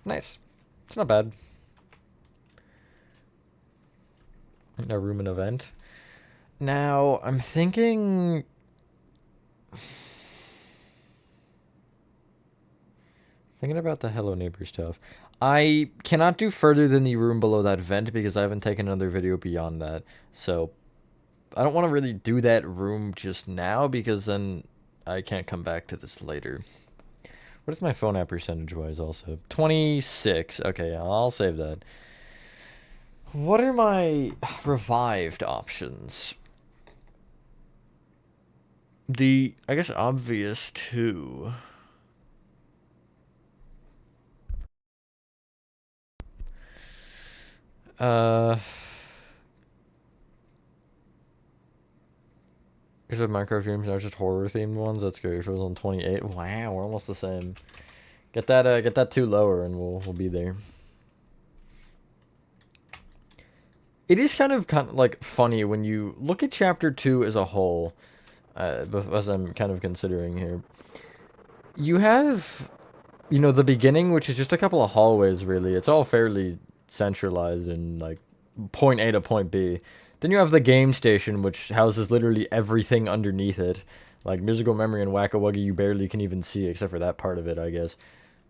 Nice. It's not bad. A room and event. Now, I'm thinking... Thinking about the Hello Neighbor stuff. I cannot do further than the room below that vent because I haven't taken another video beyond that. So, I don't want to really do that room just now because then I can't come back to this later. What is my phone app percentage-wise also? 26. Okay, I'll save that. What are my revived options? I guess, obvious, too. Here's the Minecraft dreams now, just horror-themed ones. That's good. If it was on 28, wow, we're almost the same. Get that 2 lower, and we'll be there. It is kind of like funny when you look at chapter 2 as a whole, as I'm kind of considering here. You have, you know, the beginning, which is just a couple of hallways, really. It's all fairly centralized in, like, point A to point B. Then you have the game station, which houses literally everything underneath it. Like, Musical Memory and Wacka-Wuggy you barely can even see, except for that part of it, I guess.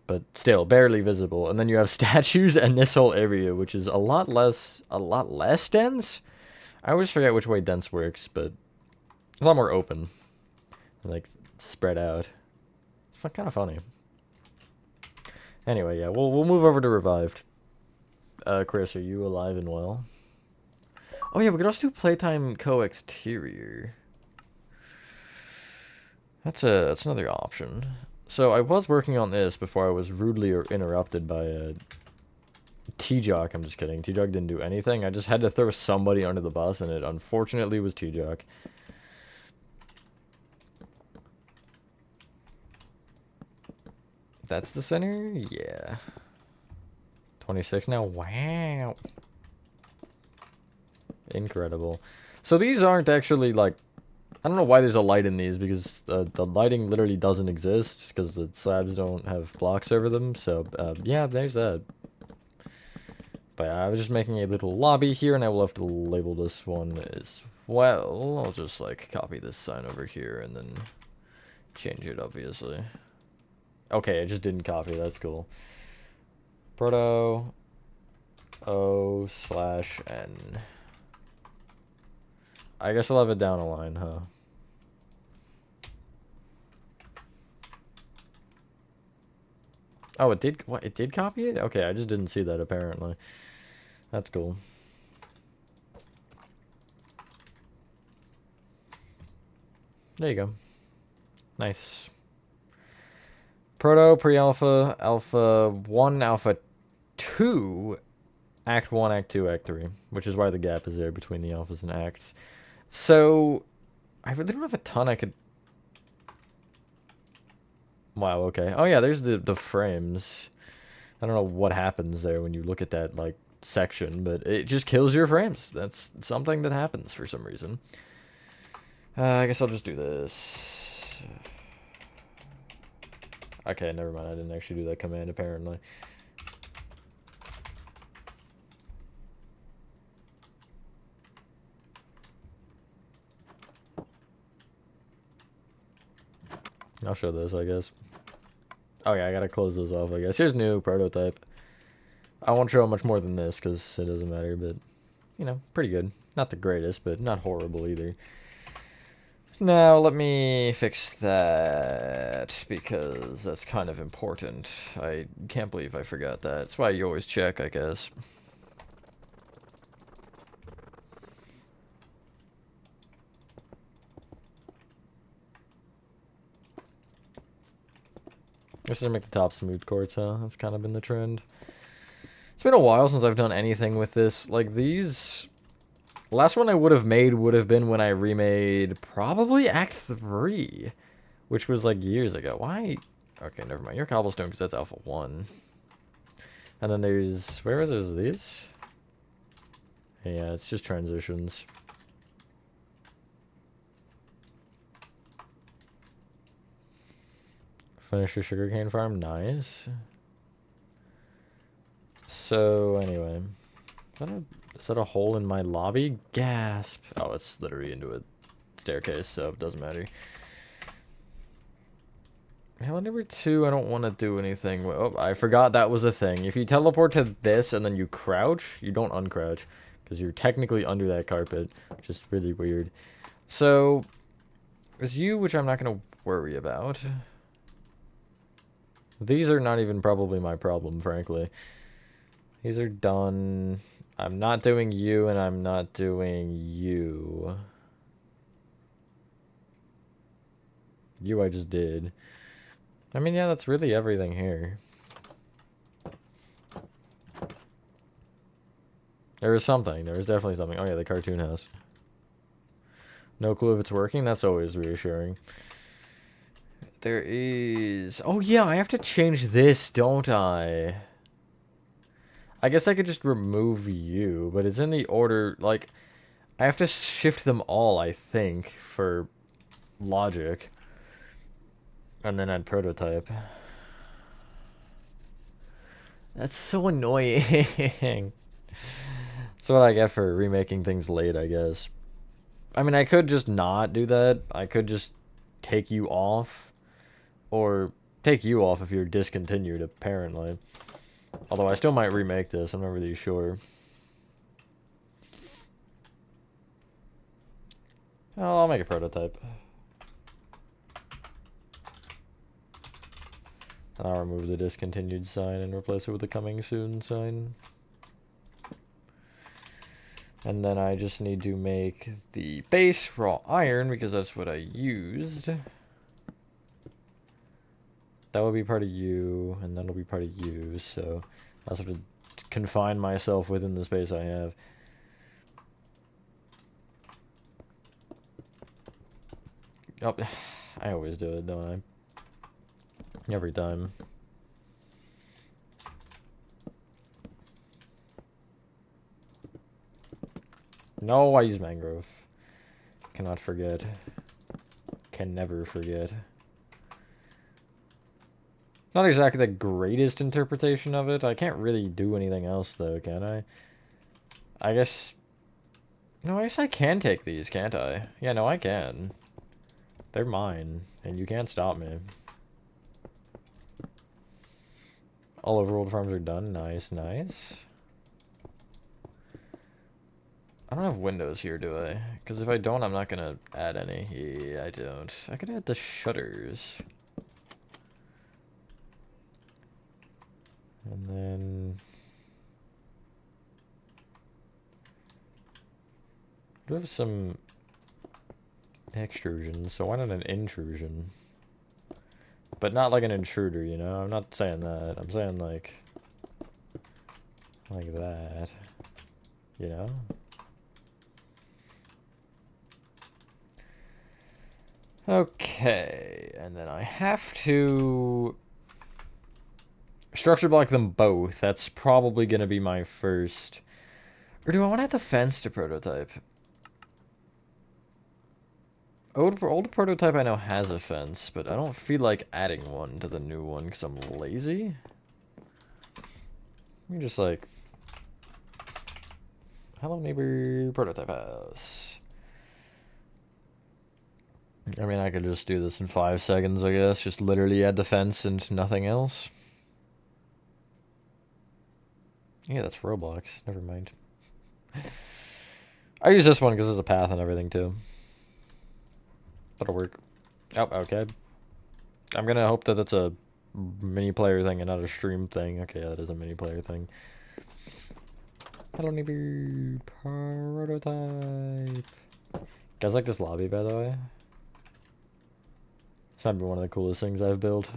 But still, barely visible. And then you have statues and this whole area, which is a lot less dense? I always forget which way dense works, but a lot more open. Like, spread out. It's kind of funny. Anyway, yeah, we'll move over to Revived. Chris, are you alive and well? Oh yeah, we could also do Playtime Co-Exterior. That's another option. So I was working on this before I was rudely interrupted by a T-Jock. I'm just kidding. T-Jock didn't do anything. I just had to throw somebody under the bus, and it unfortunately was T-Jock. That's the center? Yeah. 26 now? Wow. Incredible. So these aren't actually, like... I don't know why there's a light in these, because the lighting literally doesn't exist, because the slabs don't have blocks over them, so, yeah, there's that. But I was just making a little lobby here, and I will have to label this one as well. I'll just, like, copy this sign over here, and then change it, obviously. Okay, I just didn't copy, that's cool. Proto O/N. I guess I'll have it down a line, huh? Oh, it did, what, it did copy it? Okay, I just didn't see that, apparently. That's cool. There you go. Nice. Proto, pre-alpha, alpha 1, alpha 2, act 1, act 2, act 3. Which is why the gap is there between the alphas and acts. So, I really don't have a ton I could... Wow, okay. Oh yeah, there's the frames. I don't know what happens there when you look at that, like, section, but it just kills your frames. That's something that happens for some reason. I guess I'll just do this. Okay, never mind. I didn't actually do that command, apparently. I'll show this, I guess. Oh yeah, I gotta close those off, I guess. Here's new prototype. I won't show much more than this, because it doesn't matter, but, you know, pretty good. Not the greatest, but not horrible either. Now, let me fix that, because that's kind of important. I can't believe I forgot that. That's why you always check, I guess. Just to make the top smooth quartz, huh? That's kind of been the trend. It's been a while since I've done anything with this. Like, these... Last one I would have made would have been when I remade probably Act 3. Which was, like, years ago. Why? Okay, never mind. You're cobblestone, because that's Alpha 1. And then there's... Where is those? These? Yeah, it's just transitions. Finish your sugarcane farm. Nice. So, anyway. Is that a hole in my lobby? Gasp. Oh, it's literally into a staircase, so it doesn't matter. Hell, number 2, I don't want to do anything. Oh, I forgot that was a thing. If you teleport to this and then you crouch, you don't uncrouch. Because you're technically under that carpet, which is really weird. So, there's you, which I'm not going to worry about. These are not even probably my problem, frankly. These are done. I'm not doing you, and I'm not doing you. You I just did. I mean, yeah, that's really everything here. There is something. There is definitely something. Oh, yeah, the cartoon house. No clue if it's working. That's always reassuring. There is... Oh, yeah, I have to change this, don't I? I guess I could just remove you, but it's in the order... Like, I have to shift them all, I think, for logic. And then add prototype. That's so annoying. That's what I get for remaking things late, I guess. I mean, I could just not do that. I could just take you off. Or take you off if you're discontinued, apparently. Although I still might remake this. I'm not really sure. Oh, I'll make a prototype. I'll remove the discontinued sign and replace it with the coming soon sign. And then I just need to make the base raw iron because that's what I used. That will be part of you, and that'll be part of you, so I'll sort of confine myself within the space I have. Oh, I always do it, don't I? Every time. No, I use mangrove. Cannot forget. Can never forget. Not exactly the greatest interpretation of it. I can't really do anything else, though, can I? I guess... No, I guess I can take these, can't I? Yeah, no, I can. They're mine, and you can't stop me. All overworld farms are done. Nice, nice. I don't have windows here, do I? Because if I don't, I'm not going to add any. Yeah, I don't. I could add the shutters. And then... I do have some extrusion, so why not an intrusion? But not like an intruder, you know? I'm not saying that. I'm saying like that. You know? Okay, and then I have to structure block them both. That's probably going to be my first. Or do I want to add the fence to prototype? Old prototype I know has a fence, but I don't feel like adding one to the new one because I'm lazy. Let me just like... Hello neighbor, prototype house. I mean, I could just do this in 5 seconds, I guess. Just literally add the fence and nothing else. Yeah, that's Roblox. Never mind. I use this one because there's a path and everything, too. That'll work. Oh, okay. I'm gonna hope that that's a mini player thing and not a stream thing. Okay, that is a mini player thing. Hello, neighbor. Prototype. Guys like this lobby, by the way? It's might be one of the coolest things I've built.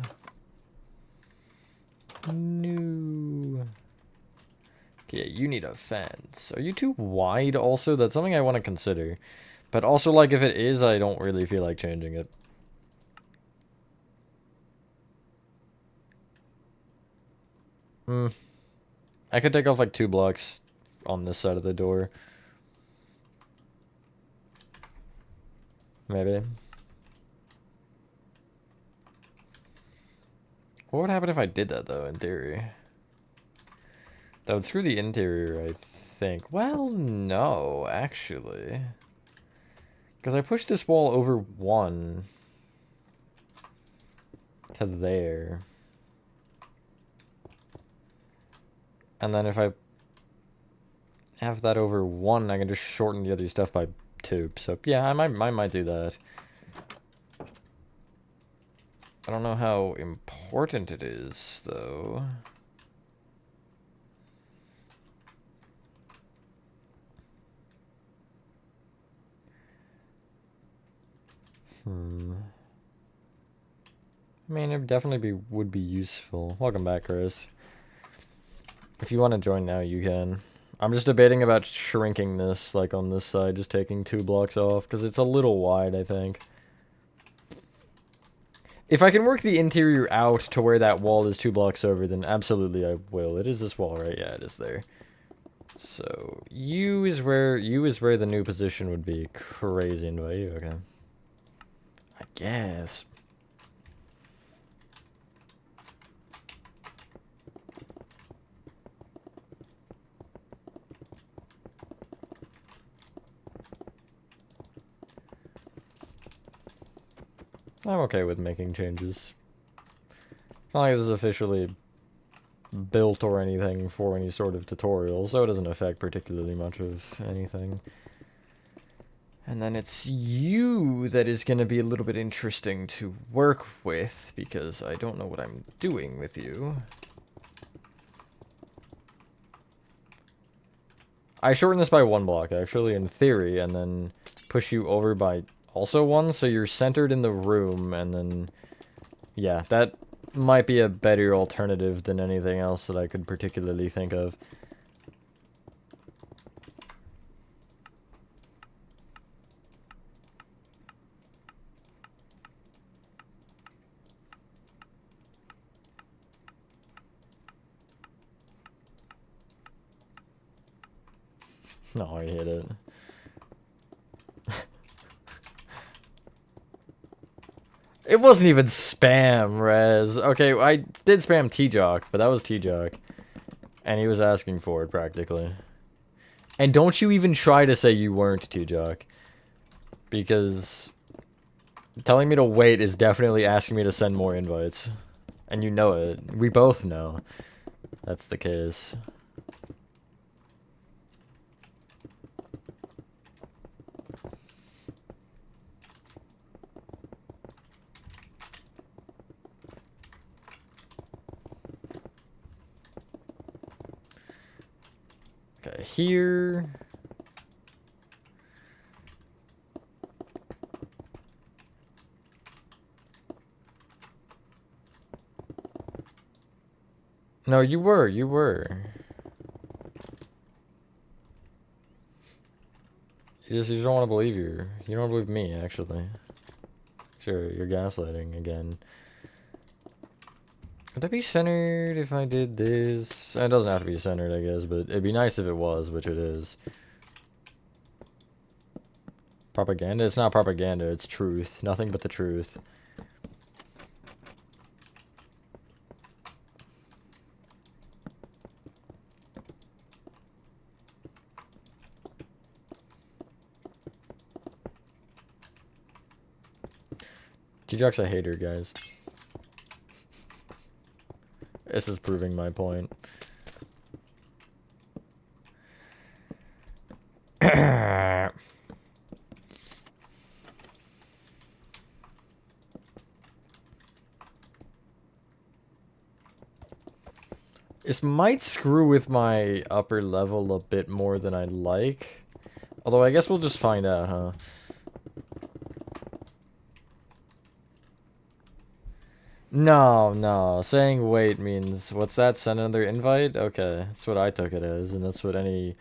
No. Okay, you need a fence. Are you too wide also? That's something I want to consider. But also, like, if it is, I don't really feel like changing it. I could take off, like, 2 blocks on this side of the door. Maybe. What would happen if I did that, though, in theory? That would screw the interior, I think. Well, no, actually. Because I pushed this wall over 1 to there. And then if I have that over 1, I can just shorten the other stuff by 2. So, yeah, I might do that. I don't know how important it is, though. I mean, it definitely would be useful. Welcome back, Chris. If you want to join now, you can. I'm just debating about shrinking this, like on this side, just taking 2 blocks off, because it's a little wide, I think. If I can work the interior out to where that wall is 2 blocks over, then absolutely I will. It is this wall, right? Yeah, it is there. So, you is where the new position would be. Crazy into you, okay. I guess. I'm okay with making changes. Not like this is officially built or anything for any sort of tutorial, so it doesn't affect particularly much of anything. And then it's you that is going to be a little bit interesting to work with, because I don't know what I'm doing with you. I shorten this by 1 block, actually, in theory, and then push you over by also 1, so you're centered in the room, and then... Yeah, that might be a better alternative than anything else that I could particularly think of. No, I hit it. It wasn't even spam, Rez. Okay, I did spam T-Jock, but that was T-Jock. And he was asking for it, practically. And don't you even try to say you weren't T-Jock. Because telling me to wait is definitely asking me to send more invites. And you know it. We both know that's the case. Okay, here. No, you were. You just don't want to believe you. You don't believe me, actually. Sure, you're gaslighting again. Would that be centered if I did this? It doesn't have to be centered, I guess, but it'd be nice if it was, which it is. Propaganda? It's not propaganda, it's truth. Nothing but the truth. T-Jock's a hater, guys. This is proving my point. This might screw with my upper level a bit more than I'd like. Although I guess we'll just find out, huh? No. Saying wait means, what's that? Send another invite? Okay, that's what I took it as, and that's what any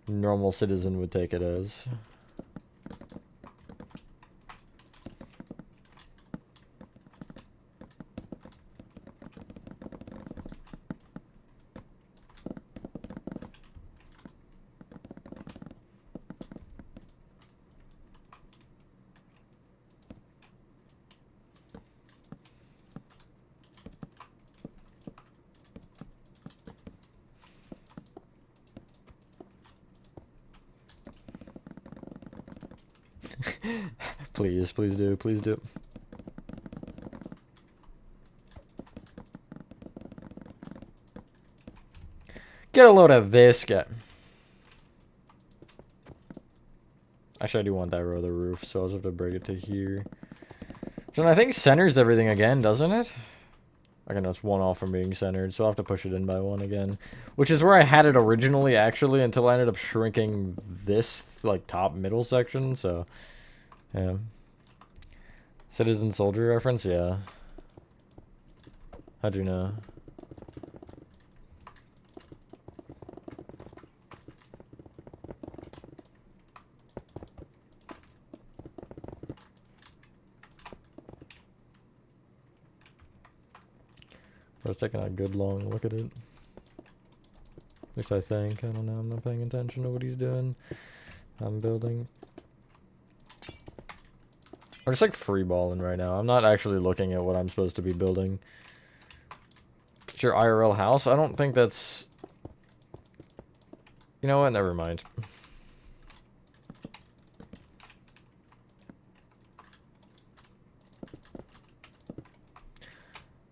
normal citizen would take it as. Please do. Get a load of this guy. Actually, I do want that row of the roof, so I'll just have to break it to here. So I think centers everything again, doesn't it? Okay, no, it's one off from being centered, so I'll have to push it in by one again. Which is where I had it originally, actually, until I ended up shrinking this, like, top middle section, so... Yeah. Citizen Soldier reference? Yeah. How'd you know? I was taking a good long look at it. At least I think. I don't know. I'm not paying attention to what he's doing. I'm building. I'm just like freeballing right now. I'm not actually looking at what I'm supposed to be building. It's your IRL house? I don't think that's... You know what? Never mind. I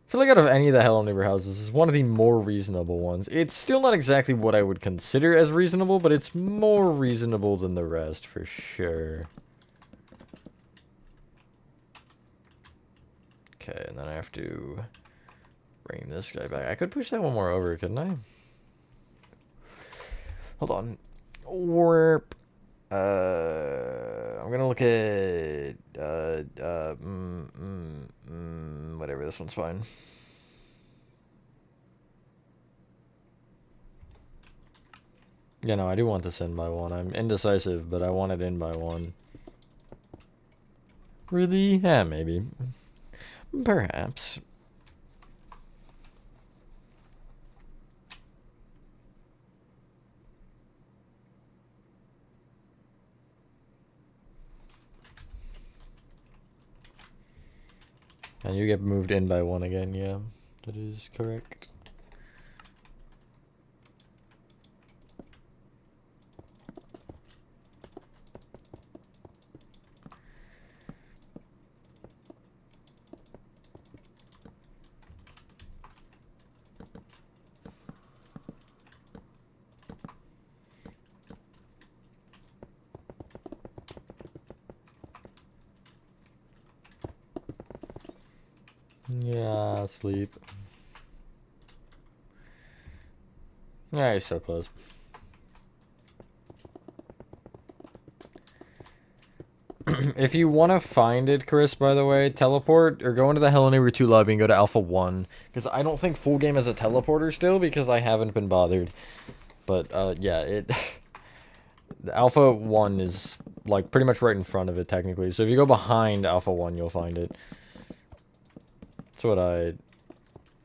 feel like out of any of the Hello Neighbor houses, this is one of the more reasonable ones. It's still not exactly what I would consider as reasonable, but it's more reasonable than the rest, for sure. Okay, and then I have to bring this guy back. I could push that one more over, couldn't I? Hold on. Warp. I'm gonna look at whatever. This one's fine. Yeah, no, I do want this in by 1. I'm indecisive, but I want it in by 1. Really? Yeah, maybe. Perhaps. And you get moved in by 1 again, yeah. That is correct. Yeah, sleep. Yeah, he's so close. If you want to find it, Chris, by the way, teleport or go into the Hell Neighbor 2 lobby and go to Alpha 1. Because I don't think full game is a teleporter still because I haven't been bothered. But, yeah, it... the Alpha 1 is, like, pretty much right in front of it, technically. So if you go behind Alpha 1, you'll find it. That's what I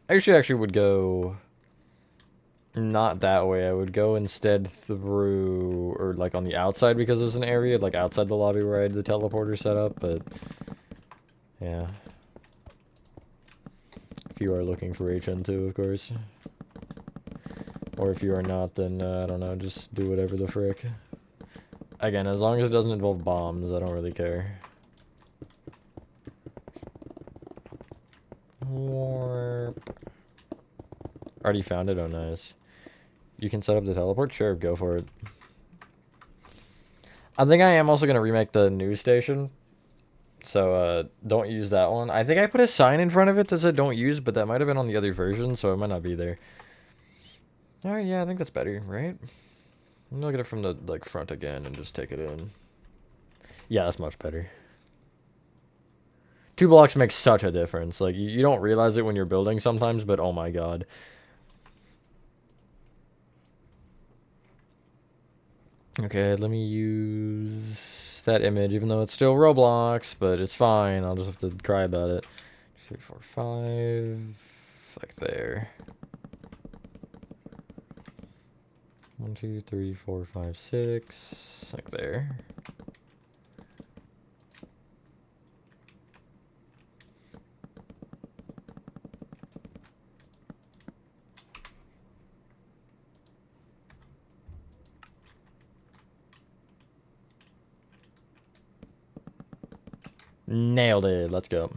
actually would go... not that way. I would go instead through, or like on the outside because there's an area like outside the lobby where I had the teleporter set up, but yeah. If you are looking for HN2, of course. Or if you are not, then I don't know, just do whatever the frick. Again, as long as it doesn't involve bombs, I don't really care. Warp. Already found it? Oh, nice. You can set up the teleport? Sure, go for it. I think I am also going to remake the news station. So, don't use that one. I think I put a sign in front of it that said don't use, but that might have been on the other version, so it might not be there. Alright, yeah, I think that's better, right? I'm gonna look at it from the, like, front again and just take it in. Yeah, that's much better. 2 blocks makes such a difference. Like, you don't realize it when you're building sometimes, but oh my god. Okay, let me use that image, even though it's still Roblox, but it's fine. I'll just have to cry about it. 2, 3, 4, 5. Like there. 1, 2, 3, 4, 5, 6. Like there. Nailed it. Let's go.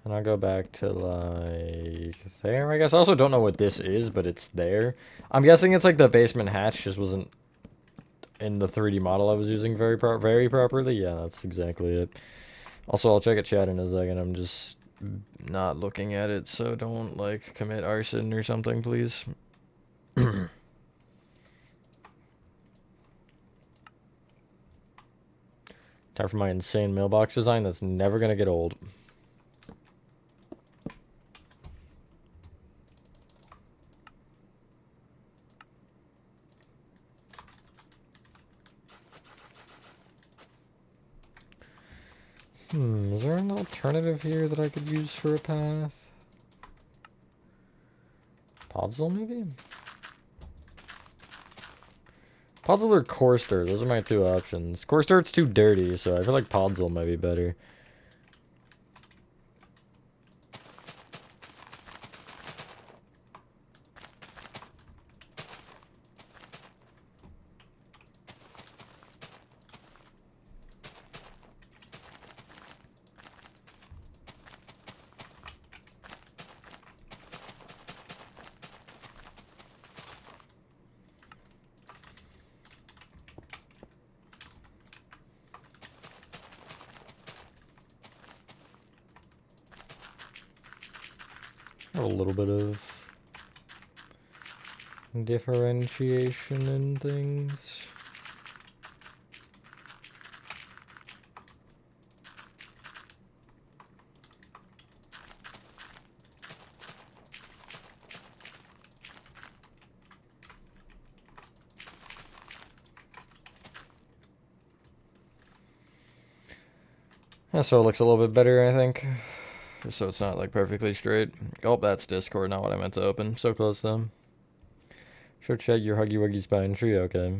And I'll go back to, like, there, I guess. I also don't know what this is, but it's there. I'm guessing it's like the basement hatch just wasn't in the 3D model I was using very properly. Yeah, that's exactly it. Also, I'll check at chat in a second. I'm just not looking at it, so don't, like, commit arson or something, please. Time for my insane mailbox design that's never gonna get old. Is there an alternative here that I could use for a path? Podzol, maybe? Podzol or Corster, those are my 2 options. Corster, it's too dirty, so I feel like Podzol might be better. A little bit of differentiation in things. Yeah, so it looks a little bit better, I think. So it's not like perfectly straight. Oh, that's Discord, not what I meant to open. So close though. Sure, check your Huggy Wuggy Spine tree, okay.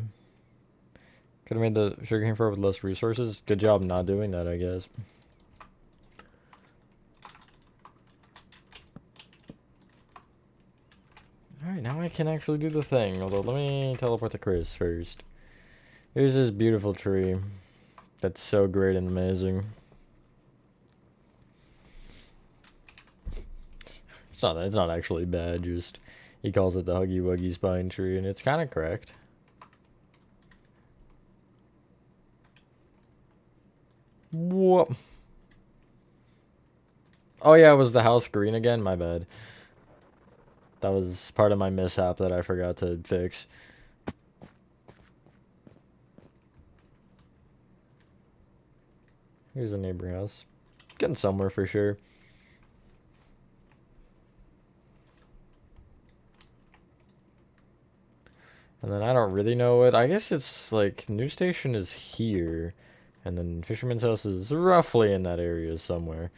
Could have made the sugar cane fur with less resources. Good job not doing that, I guess. Alright, now I can actually do the thing. Although, let me teleport to Chris first. Here's this beautiful tree. That's so great and amazing. It's not actually bad, just he calls it the Huggy Wuggy Spine tree, and it's kind of correct. Whoop. Oh yeah, it was the house green again? My bad. That was part of my mishap that I forgot to fix. Here's a neighbor house. Getting somewhere for sure. And then I don't really know it. I guess it's like New Station is here. And then Fisherman's House is roughly in that area somewhere.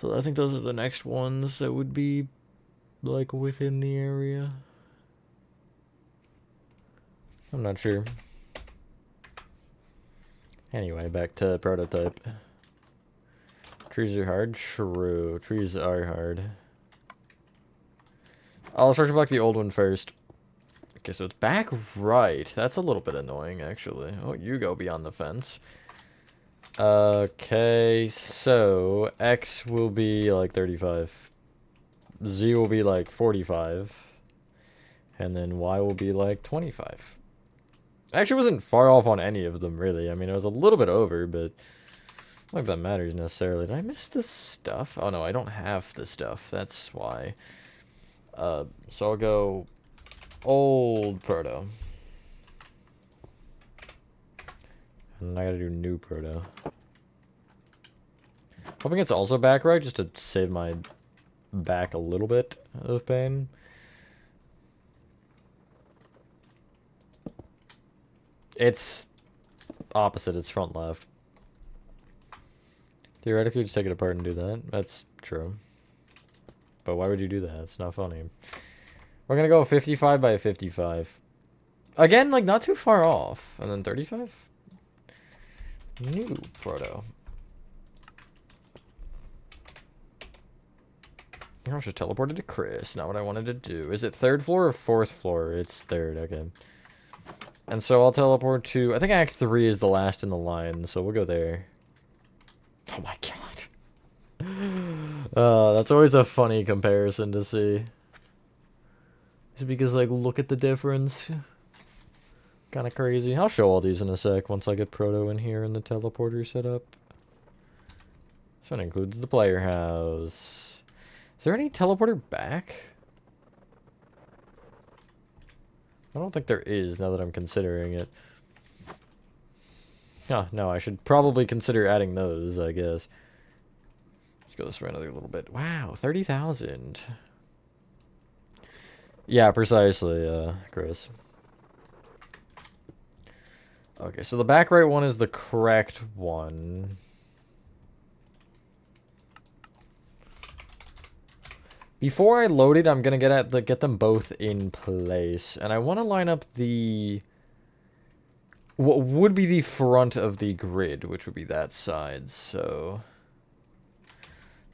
So I think those are the next ones that would be like within the area. I'm not sure. Anyway, back to prototype. Trees are hard? True. Trees are hard. I'll structure block the old one first. Okay, so it's back right. That's a little bit annoying, actually. Oh, you go beyond the fence. Okay, so X will be like 35. Z will be like 45. And then Y will be like 25. Actually wasn't far off on any of them, really. I mean, it was a little bit over, but I don't think that matters necessarily. Did I miss the stuff? Oh, no, I don't have the stuff. That's why. So I'll go old proto. And I gotta do new proto. Hoping it's also back right, just to save my back a little bit of pain. It's opposite, it's front left. Theoretically, just take it apart and do that. That's true. But why would you do that? It's not funny. We're gonna go 55 by 55. Again, like, not too far off. And then 35? New proto. I should have teleported to Chris. Not what I wanted to do. Is it third floor or fourth floor? It's third, okay. And so I'll teleport to... I think Act 3 is the last in the line, so we'll go there. Oh my god. That's always a funny comparison to see. Just because, like, look at the difference. Kind of crazy. I'll show all these in a sec once I get Proto in here and the teleporter set up. So it includes the player house. Is there any teleporter back? I don't think there is, now that I'm considering it. Oh, no, I should probably consider adding those, I guess. Let's go this way another little bit. Wow, 30,000. Yeah, precisely, Chris. Okay, so the back right one is the correct one. Before I load it, I'm gonna get them both in place, and I want to line up the what would be the front of the grid, which would be that side. So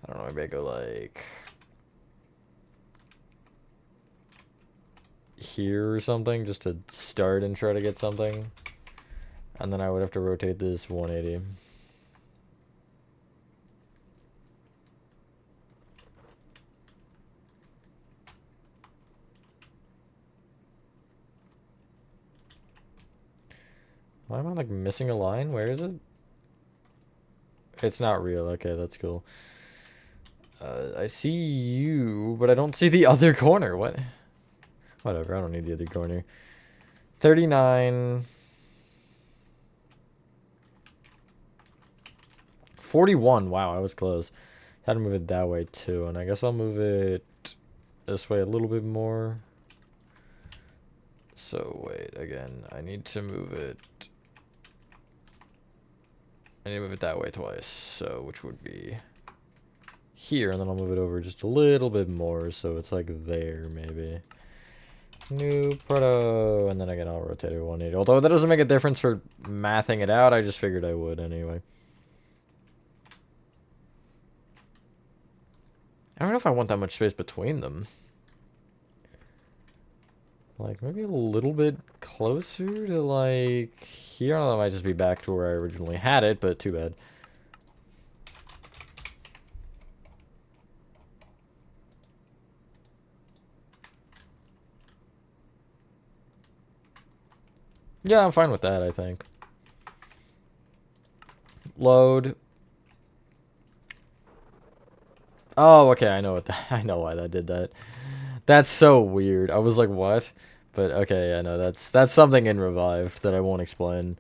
I don't know, maybe I go like here or something, just to start and try to get something, and then I would have to rotate this 180. Why am I, like, missing a line? Where is it? It's not real. Okay, that's cool. I see you, but I don't see the other corner. What? Whatever, I don't need the other corner. 39. 41. Wow, I was close. Had to move it that way, too. And I guess I'll move it this way a little bit more. So, wait, again. I need to move it I need to move it that way twice, so which would be here, and then I'll move it over just a little bit more, so it's like there, maybe. New proto, and then again I'll rotate it 180. Although that doesn't make a difference for mathing it out, I just figured I would anyway. I don't know if I want that much space between them. Like, maybe a little bit closer to, like, here. I don't know, it might just be back to where I originally had it, but too bad. Yeah, I'm fine with that, I think. Load. Oh, okay, I know what that, I know why that did that. That's so weird. I was like, what? But okay, I know that's something in Revived that I won't explain.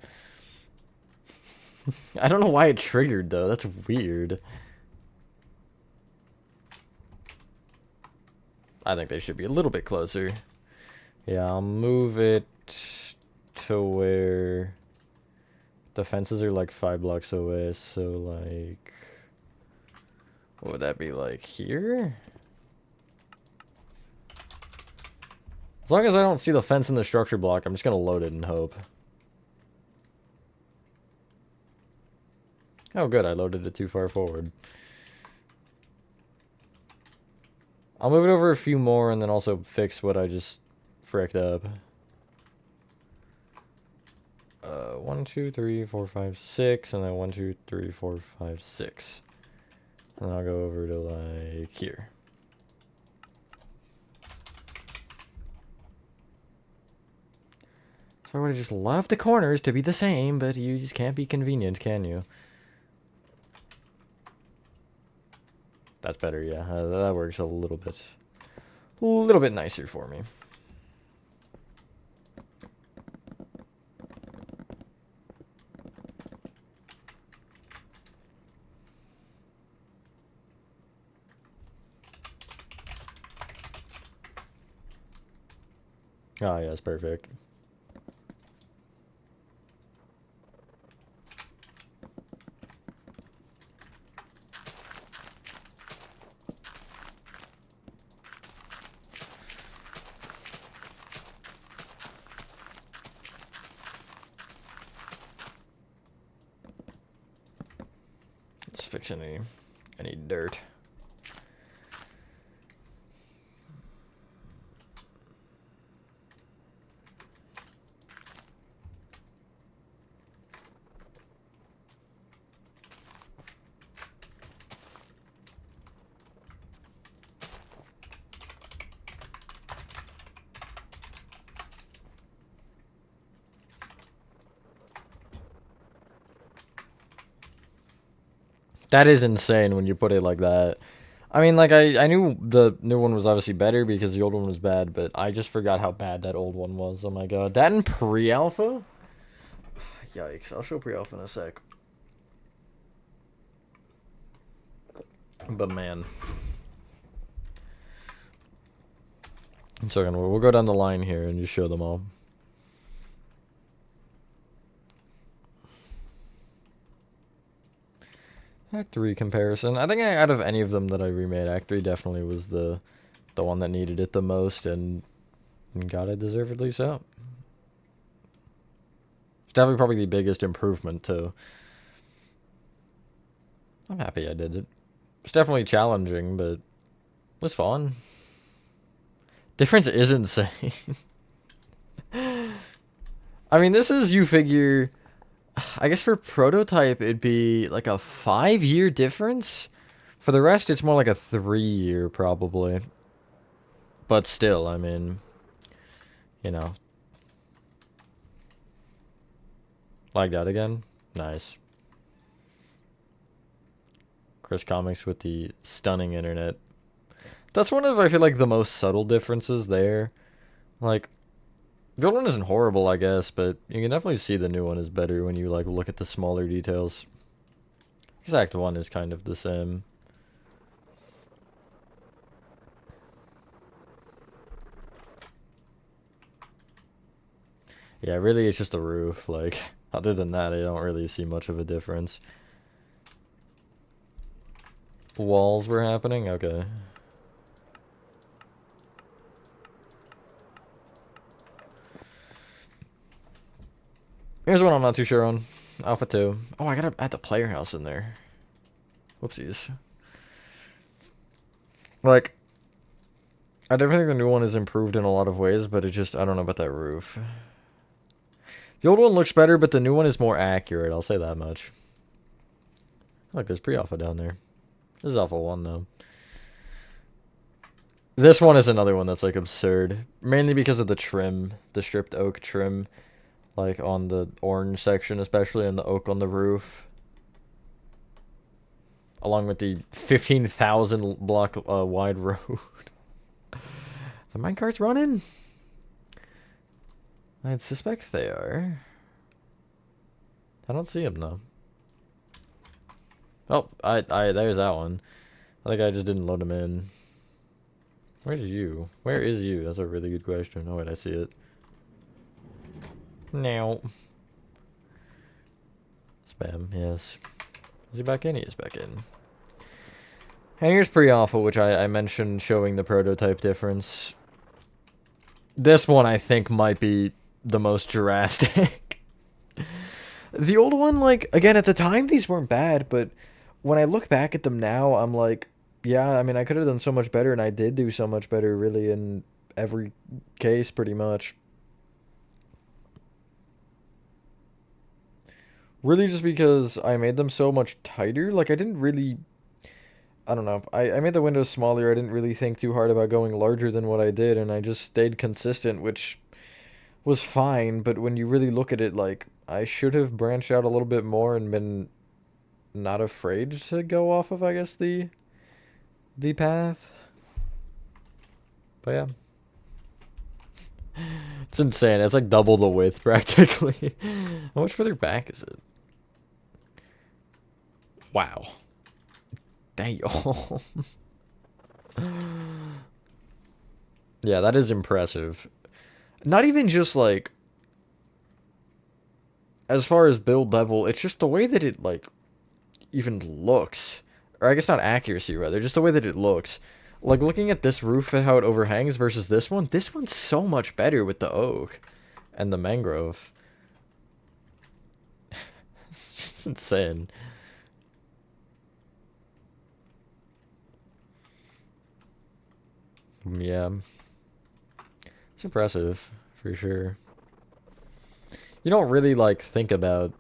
I don't know why it triggered though. That's weird. I think they should be a little bit closer. Yeah, I'll move it to where the fences are like 5 blocks away, so like what would that be, like here? As long as I don't see the fence in the structure block, I'm just gonna load it and hope. Oh good, I loaded it too far forward. I'll move it over a few more and then also fix what I just fricked up. 1, 2, 3, 4, 5, 6, and then 1, 2, 3, 4, 5, 6. And I'll go over to like here. So I would have just loved the corners to be the same, but you just can't be convenient, can you? That's better, yeah. That works a little bit nicer for me. Oh, yeah, that's perfect. Let's fix any dirt. That is insane when you put it like that. I mean, like, I knew the new one was obviously better because the old one was bad, but I just forgot how bad that old one was. Oh my god. That in pre-alpha? Yikes. I'll show pre-alpha in a sec. But man. So we'll go down the line here and just show them all. Act 3 comparison. I think out of any of them that I remade, Act 3 definitely was the one that needed it the most, and got it deservedly so. It's definitely probably the biggest improvement, too. I'm happy I did it. It's definitely challenging, but it was fun. Difference is insane. I mean, this is, you figure, I guess for prototype, it'd be like a 5-year difference. For the rest, it's more like a 3-year, probably. But still, I mean, you know. Like that again? Nice. Chris Comics with the stunning internet. That's one of, I feel like, the most subtle differences there. Like, the old one isn't horrible, I guess, but you can definitely see the new one is better when you, like, look at the smaller details. Because Act 1 is kind of the same. Yeah, really, it's just a roof, like... Other than that, I don't really see much of a difference. Walls were happening? Okay. Here's one I'm not too sure on. Alpha 2. Oh, I gotta add the player house in there. Whoopsies. Like, I definitely think the new one is improved in a lot of ways, but it just, I don't know about that roof. The old one looks better, but the new one is more accurate, I'll say that much. Look, there's pre-alpha down there. This is alpha 1, though. This one is another one that's, like, absurd. Mainly because of the trim. The stripped oak trim. Like, on the orange section, especially, and the oak on the roof. Along with the 15,000 block wide road. The minecart's running? I'd suspect they are. I don't see him, though. Oh, there's that one. I think I just didn't load him in. Where's you? Where is you? That's a really good question. Oh, wait, I see it. Now. Spam, yes. Is he back in? He is back in. And here's pre-alpha, which I mentioned showing the prototype difference. This one, I think, might be the most drastic. The old one, like, again, at the time, these weren't bad, but when I look back at them now, I'm like, yeah, I mean, I could have done so much better, and I did do so much better, really, in every case, pretty much. Really just because I made them so much tighter. Like, I didn't really... I don't know. I made the windows smaller. I didn't really think too hard about going larger than what I did, and I just stayed consistent, which was fine. But when you really look at it, like, I should have branched out a little bit more and been not afraid to go off of, I guess, the path. But yeah. It's insane. It's like double the width, practically. How much further back is it? Wow. Damn. Yeah, that is impressive. Not even just, like, as far as build level, it's just the way that it, like, even looks. Or I guess not accuracy, rather. Just the way that it looks. Like, looking at this roof and how it overhangs versus this one's so much better with the oak and the mangrove. It's just insane. Yeah. It's impressive, for sure. You don't really, like, think about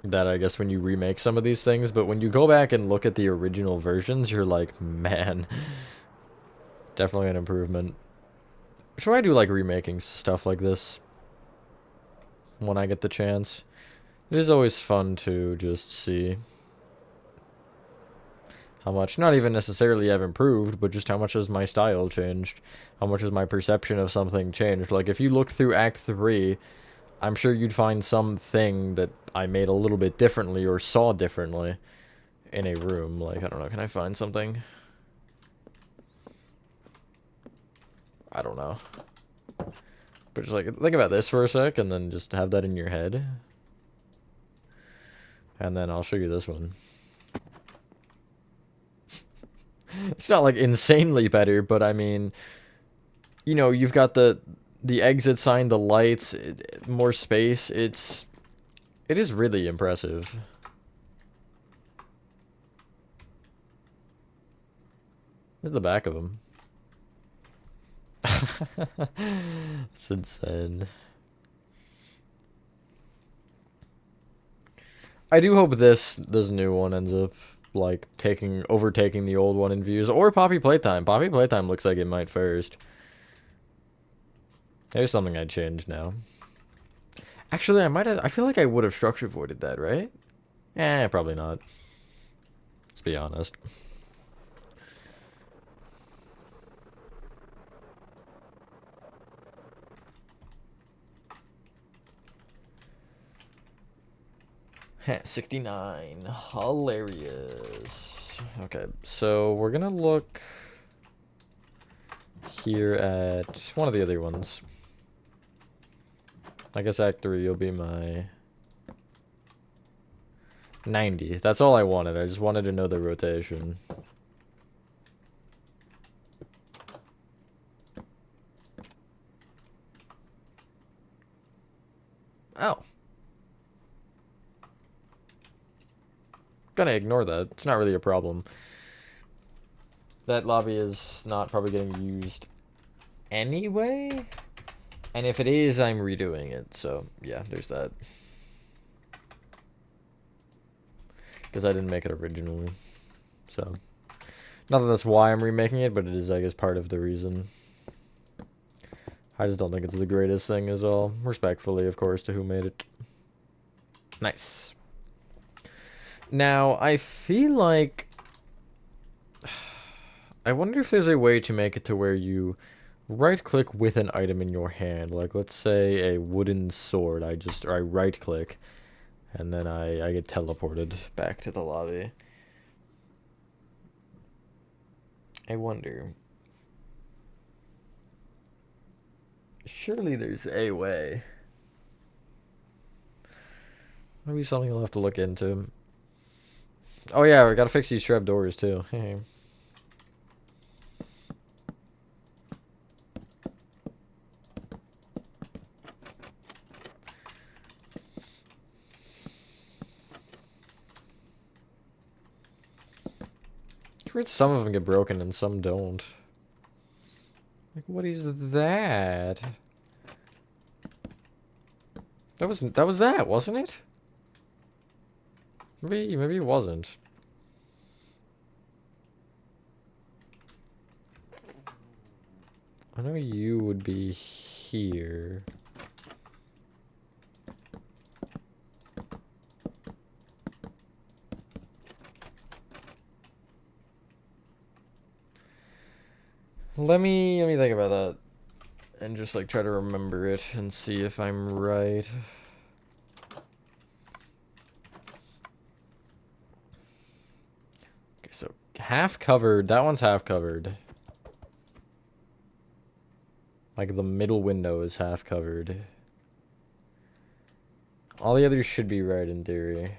that, I guess, when you remake some of these things, but when you go back and look at the original versions, you're like, man, definitely an improvement. Try to do, like, remaking stuff like this when I get the chance. It is always fun to just see how much, not even necessarily I've improved, but just how much has my style changed? How much has my perception of something changed? Like, if you look through Act 3, I'm sure you'd find something that I made a little bit differently or saw differently in a room. Like, I don't know, can I find something? I don't know. But just, like, think about this for a sec, and then just have that in your head. And then I'll show you this one. It's not, like, insanely better, but I mean, you know, you've got the exit sign, the lights, more space. It is really impressive. Here's the back of them. It's insane. I do hope this new one ends up, like, overtaking the old one in views, or Poppy Playtime. Poppy Playtime looks like it might first. There's something I'd change now. Actually, I feel like I would have structure voided that, right? Eh, probably not. Let's be honest. Heh, 69. Hilarious. Okay, so we're gonna look here at one of the other ones. I guess Act 3 will be my 90. That's all I wanted. I just wanted to know the rotation. Oh. Gonna ignore that. It's not really a problem. That lobby is not probably getting used anyway. And if it is, I'm redoing it. So, yeah, there's that. Because I didn't make it originally. So, not that that's why I'm remaking it, but it is, I guess, part of the reason. I just don't think it's the greatest thing is all. Respectfully, of course, to who made it. Nice. Now, I feel like... I wonder if there's a way to make it to where you right-click with an item in your hand. Like, let's say a wooden sword. I right-click, and then I get teleported back to the lobby. I wonder. Surely there's a way. Maybe something I'll have to look into. Oh yeah, we gotta fix these trap doors too. Some of them get broken and some don't. Like, what is that? That was that, wasn't it? Maybe it wasn't. I know you would be here. Let me think about that. And just like try to remember it and see if I'm right. Okay, so half covered. That one's half covered. Like the middle window is half covered. All the others should be right in theory.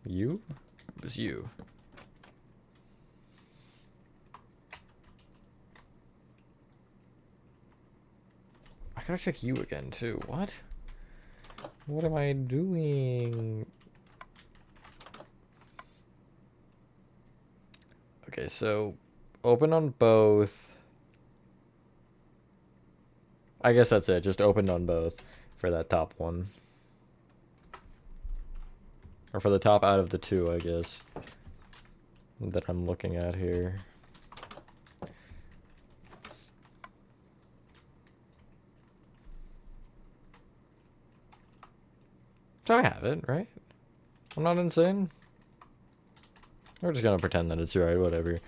You? It was you. I gotta check you again too. What? What am I doing? Okay, so open on both. I guess that's it. Just opened on both for that top one. Or for the top out of the two, I guess, that I'm looking at here. So I have it, right? I'm not insane. We're just gonna pretend that it's right, whatever.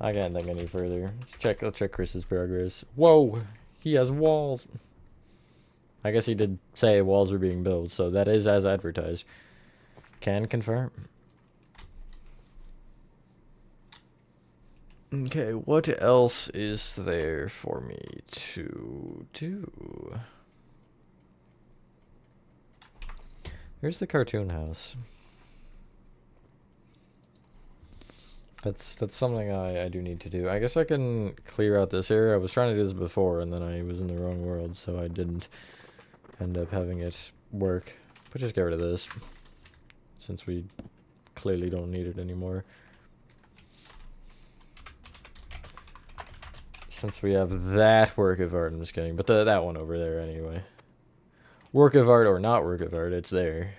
I can't think any further. Let's check Chris's progress. Whoa! He has walls! I guess he did say walls were being built, so that is as advertised. Can confirm. Okay, what else is there for me to do? Here's the cartoon house. That's something I do need to do. I guess I can clear out this area. I was trying to do this before, and then I was in the wrong world, so I didn't end up having it work. But just get rid of this, since we clearly don't need it anymore. Since we have that work of art, I'm just kidding. But that one over there anyway. Work of art or not work of art, it's there.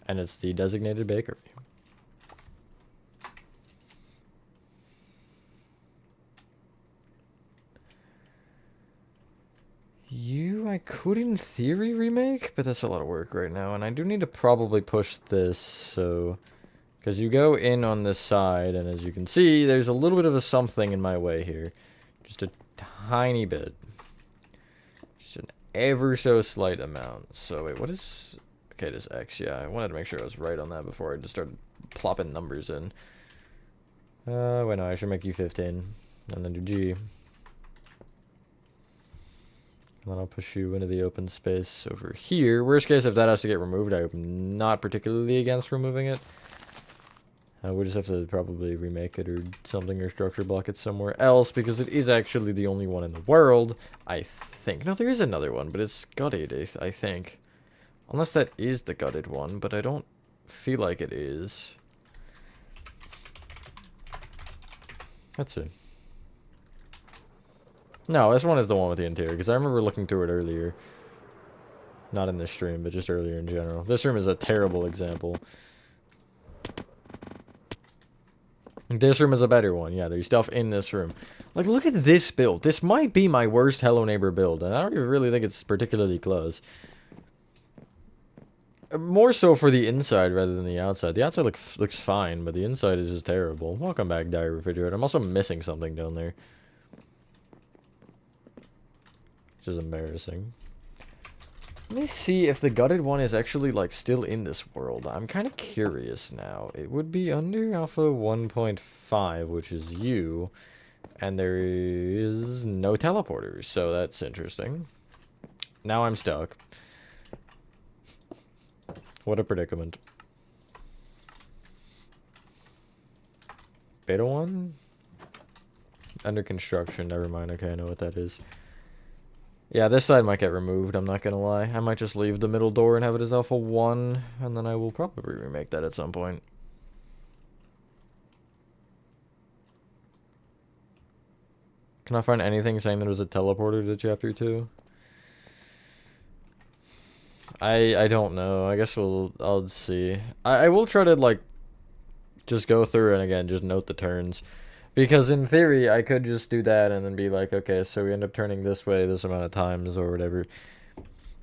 And it's the designated bakery. I could in theory remake, but that's a lot of work right now. And I do need to probably push this, so... Because you go in on this side, and as you can see, there's a little bit of a something in my way here. Just a tiny bit. Just an ever so slight amount. So wait, what is... Okay, it is X, yeah. I wanted to make sure I was right on that before I just started plopping numbers in. Wait, no, I should make you 15. And then do G. And then I'll push you into the open space over here. Worst case, if that has to get removed, I'm not particularly against removing it. We'll just have to probably remake it or something, or structure block it somewhere else, because it is actually the only one in the world, I think. No, there is another one, but it's gutted, I think. Unless that is the gutted one, but I don't feel like it is. Let's see. No, this one is the one with the interior, because I remember looking through it earlier. Not in this stream, but just earlier in general. This room is a terrible example. This room is a better one. Yeah, there's stuff in this room. Like, look at this build. This might be my worst Hello Neighbor build, and I don't even really think it's particularly close. More so for the inside rather than the outside. The outside looks fine, but the inside is just terrible. Welcome back, Dire Refrigerator. I'm also missing something down there, which is embarrassing. Let me see if the gutted one is actually, like, still in this world. I'm kind of curious now. It would be under Alpha 1.5, which is you, and there is no teleporters, so that's interesting. Now I'm stuck. What a predicament. Beta 1? Under construction, never mind. Okay, I know what that is. Yeah, this side might get removed, I'm not gonna lie. I might just leave the middle door and have it as Alpha 1, and then I will probably remake that at some point. Can I find anything saying there was a teleporter to Chapter 2? I don't know. I guess I'll see. I will try to, like, just go through and, again, just note the turns. Because in theory, I could just do that and then be like, okay, so we end up turning this way this amount of times or whatever.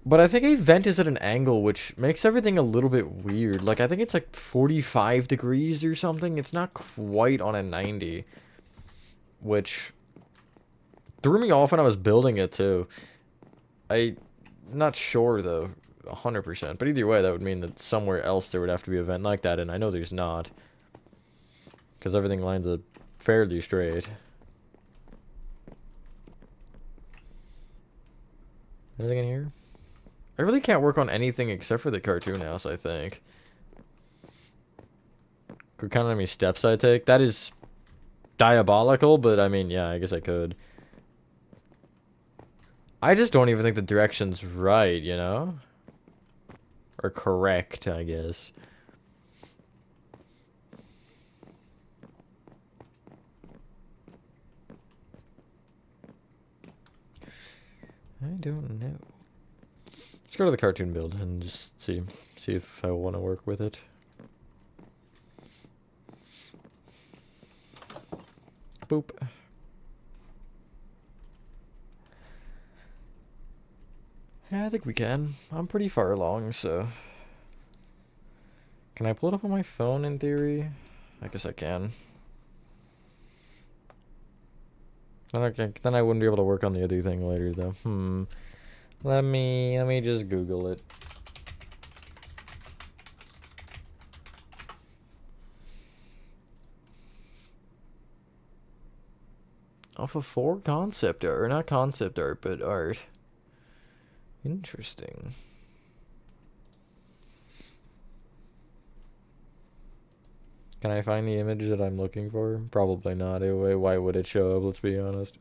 But I think a vent is at an angle, which makes everything a little bit weird. Like, I think it's like 45 degrees or something. It's not quite on a 90. Which threw me off when I was building it, too. I'm not sure, though, 100%. But either way, that would mean that somewhere else there would have to be a vent like that, and I know there's not. Because everything lines up fairly straight. Anything in here? I really can't work on anything except for the cartoon house, I think. Could count how many steps I take. That is diabolical, but I mean, yeah, I guess I could. I just don't even think the direction's right, you know? Or correct, I guess. I don't know. Let's go to the cartoon build and just see if I want to work with it. Boop. Yeah, I think we can. I'm pretty far along, so... Can I pull it up on my phone in theory? I guess I can. Then I wouldn't be able to work on the other thing later, though. Let me just Google it. Alpha 4 concept art, or not concept art, but art. Interesting. Can I find the image that I'm looking for? Probably not. Anyway, why would it show up? Let's be honest.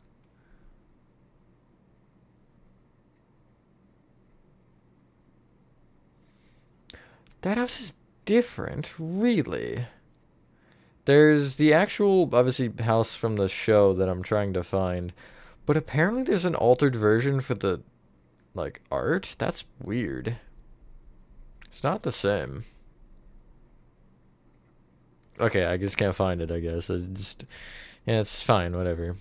That house is different, really. There's the actual, obviously, house from the show that I'm trying to find. But apparently there's an altered version for the, like, art? That's weird. It's not the same. Okay, I just can't find it, I guess. Yeah, it's fine, whatever.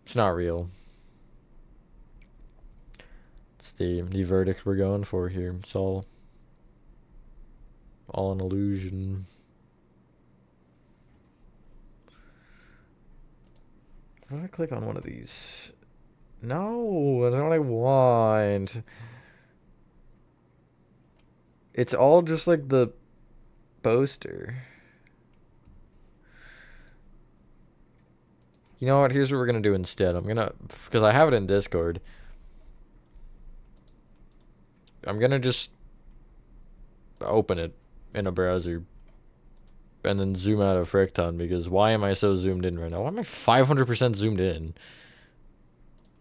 It's not real. It's the verdict we're going for here. It's all an illusion. How do I click on one of these? No, that's not what I want. It's all just like the poster. You know what? Here's what we're gonna do instead. I'm gonna, because I have it in Discord. I'm gonna just open it in a browser and then zoom out a frick ton, because why am I so zoomed in right now? Why am I 500% zoomed in?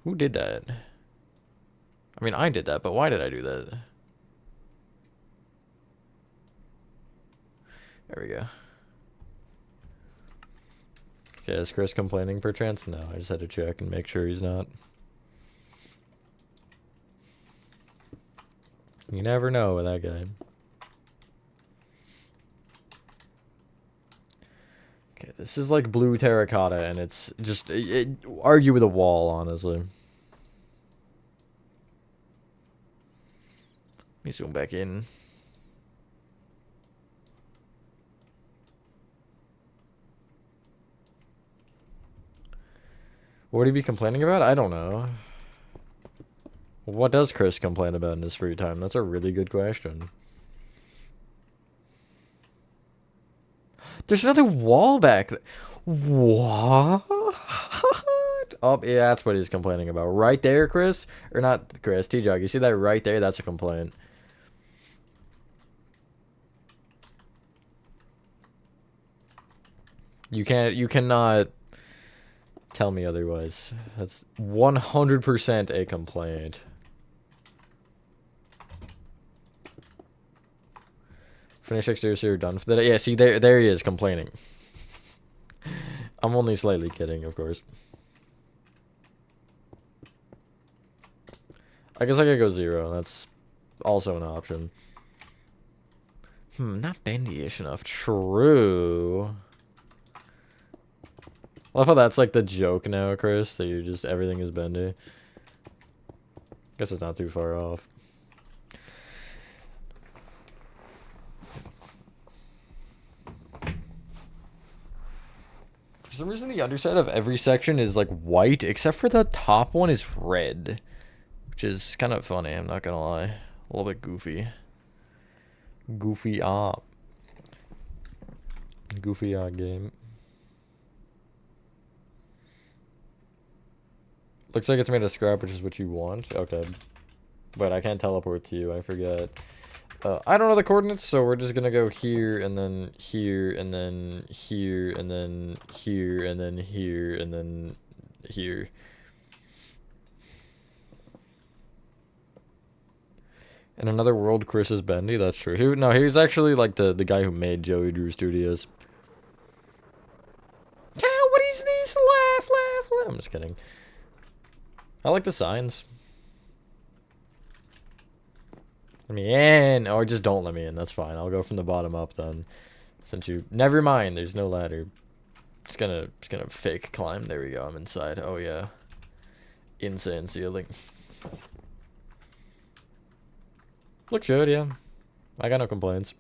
Who did that? I mean, I did that, but why did I do that? There we go. Okay, is Chris complaining perchance? No, I just had to check and make sure he's not. You never know with that guy. Okay, this is like blue terracotta, and it's just argue with a wall, honestly. Let me zoom back in. What would he be complaining about? I don't know. What does Chris complain about in his free time? That's a really good question. There's another wall back there. What? Oh, yeah, that's what he's complaining about. Right there, Chris? Or not Chris, T-Jog. You see that right there? That's a complaint. You cannot tell me otherwise. That's 100% a complaint. Finish exterior, so you're done for the day. Yeah, see, there he is complaining. I'm only slightly kidding, of course. I guess I could go 0. That's also an option. Not bendy-ish enough. True. I love how that's like the joke now, Chris, that you're just, everything is bendy. Guess it's not too far off. For some reason, the underside of every section is like white, except for the top one is red. Which is kind of funny, I'm not gonna lie. A little bit goofy. Goofy op. Goofy game. Looks like it's made of scrap, which is what you want. Okay. But I can't teleport to you, I forget. I don't know the coordinates, so we're just gonna go here, and then here, and then here, and then here, and then here, and then here. In another world, Chris is bendy. That's true. No, he's actually like the guy who made Joey Drew Studios. Yeah, what is this? Laugh, laugh, laugh. I'm just kidding. I like the signs. Let me in, or just don't let me in. That's fine. I'll go from the bottom up then. Since you, never mind. There's no ladder. Just gonna fake climb. There we go. I'm inside. Oh yeah. Insane ceiling. Looks good, yeah. I got no complaints.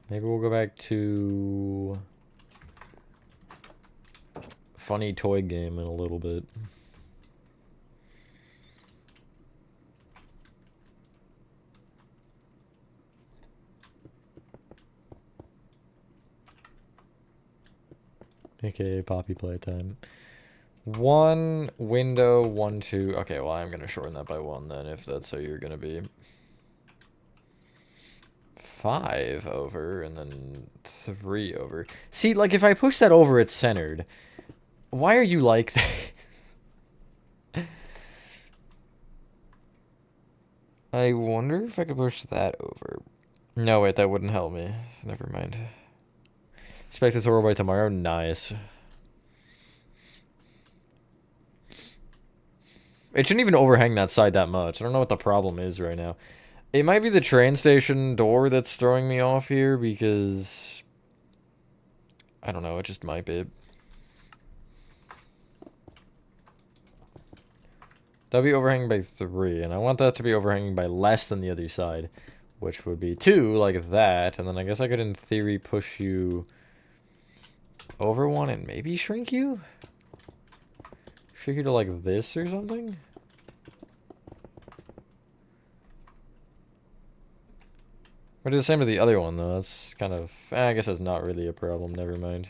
Maybe we'll go back to funny toy game in a little bit. AKA Poppy Playtime. 1 window, 1, 2. Okay, well, I'm gonna shorten that by 1 then, if that's how you're gonna be. 5 over, and then 3 over. See, like, if I push that over, it's centered. Why are you like this? I wonder if I could push that over. No, wait, that wouldn't help me. Never mind. Expect a tutorial by tomorrow? Nice. It shouldn't even overhang that side that much. I don't know what the problem is right now. It might be the train station door that's throwing me off here, because I don't know, it just might be. That'll be overhanging by 3, and I want that to be overhanging by less than the other side, which would be 2, like that, and then I guess I could, in theory, push you over 1 and maybe shrink you? Should you do like this or something? Or do the same with the other one though. That's kind of, I guess that's not really a problem. Never mind.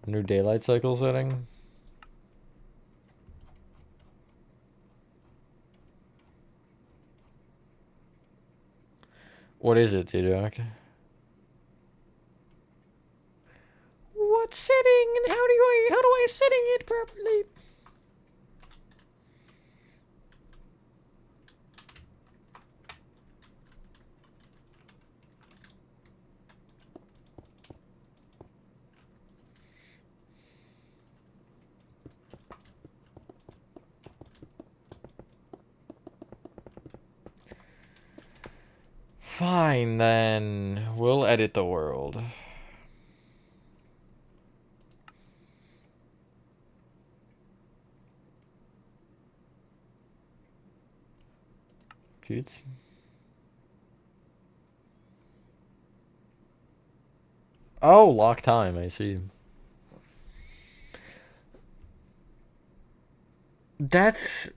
New daylight cycle setting. What is it, T-Doc? What setting and how do I setting it properly? Fine then. We'll edit the world. Cheats. Oh, lock time, I see. That's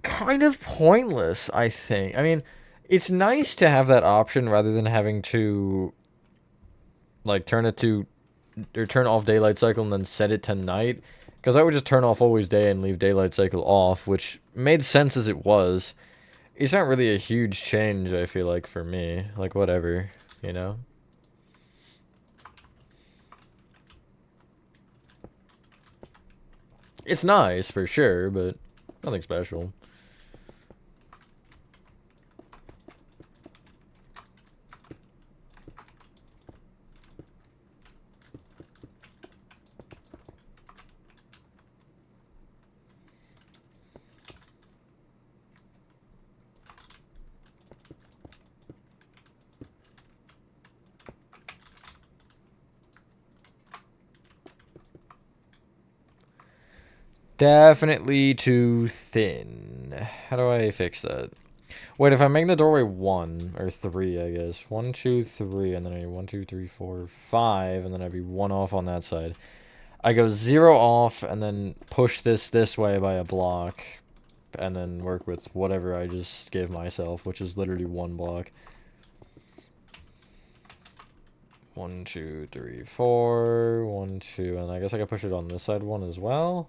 kind of pointless, I think. I mean, it's nice to have that option rather than having to like turn it to or turn off daylight cycle and then set it to night, because I would just turn off always day and leave daylight cycle off, which made sense as it was. It's not really a huge change, I feel like, for me. Like, whatever, you know? It's nice, for sure, but nothing special. Definitely too thin. How do I fix that? Wait, if I make the doorway 1, or 3, I guess. 1, 2, 3, and then I 1, 2, 3, 4, 5, and then I'd be 1 off on that side. I go 0 off, and then push this way by a block, and then work with whatever I just gave myself, which is literally 1 block. 1, 2, 3, 4, 1, 2, and I guess I could push it on this side 1 as well.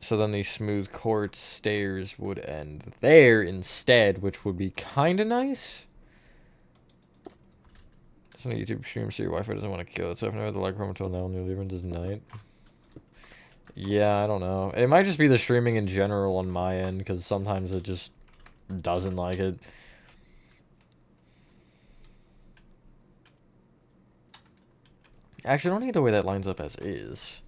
So then these smooth quartz stairs would end there instead, which would be kind of nice. It's on a YouTube stream, so your Wi-Fi doesn't want to kill itself. Never the like from until now, new difference is night. Yeah, I don't know. It might just be the streaming in general on my end, because sometimes it just doesn't like it. Actually, I don't hate the way that lines up as is.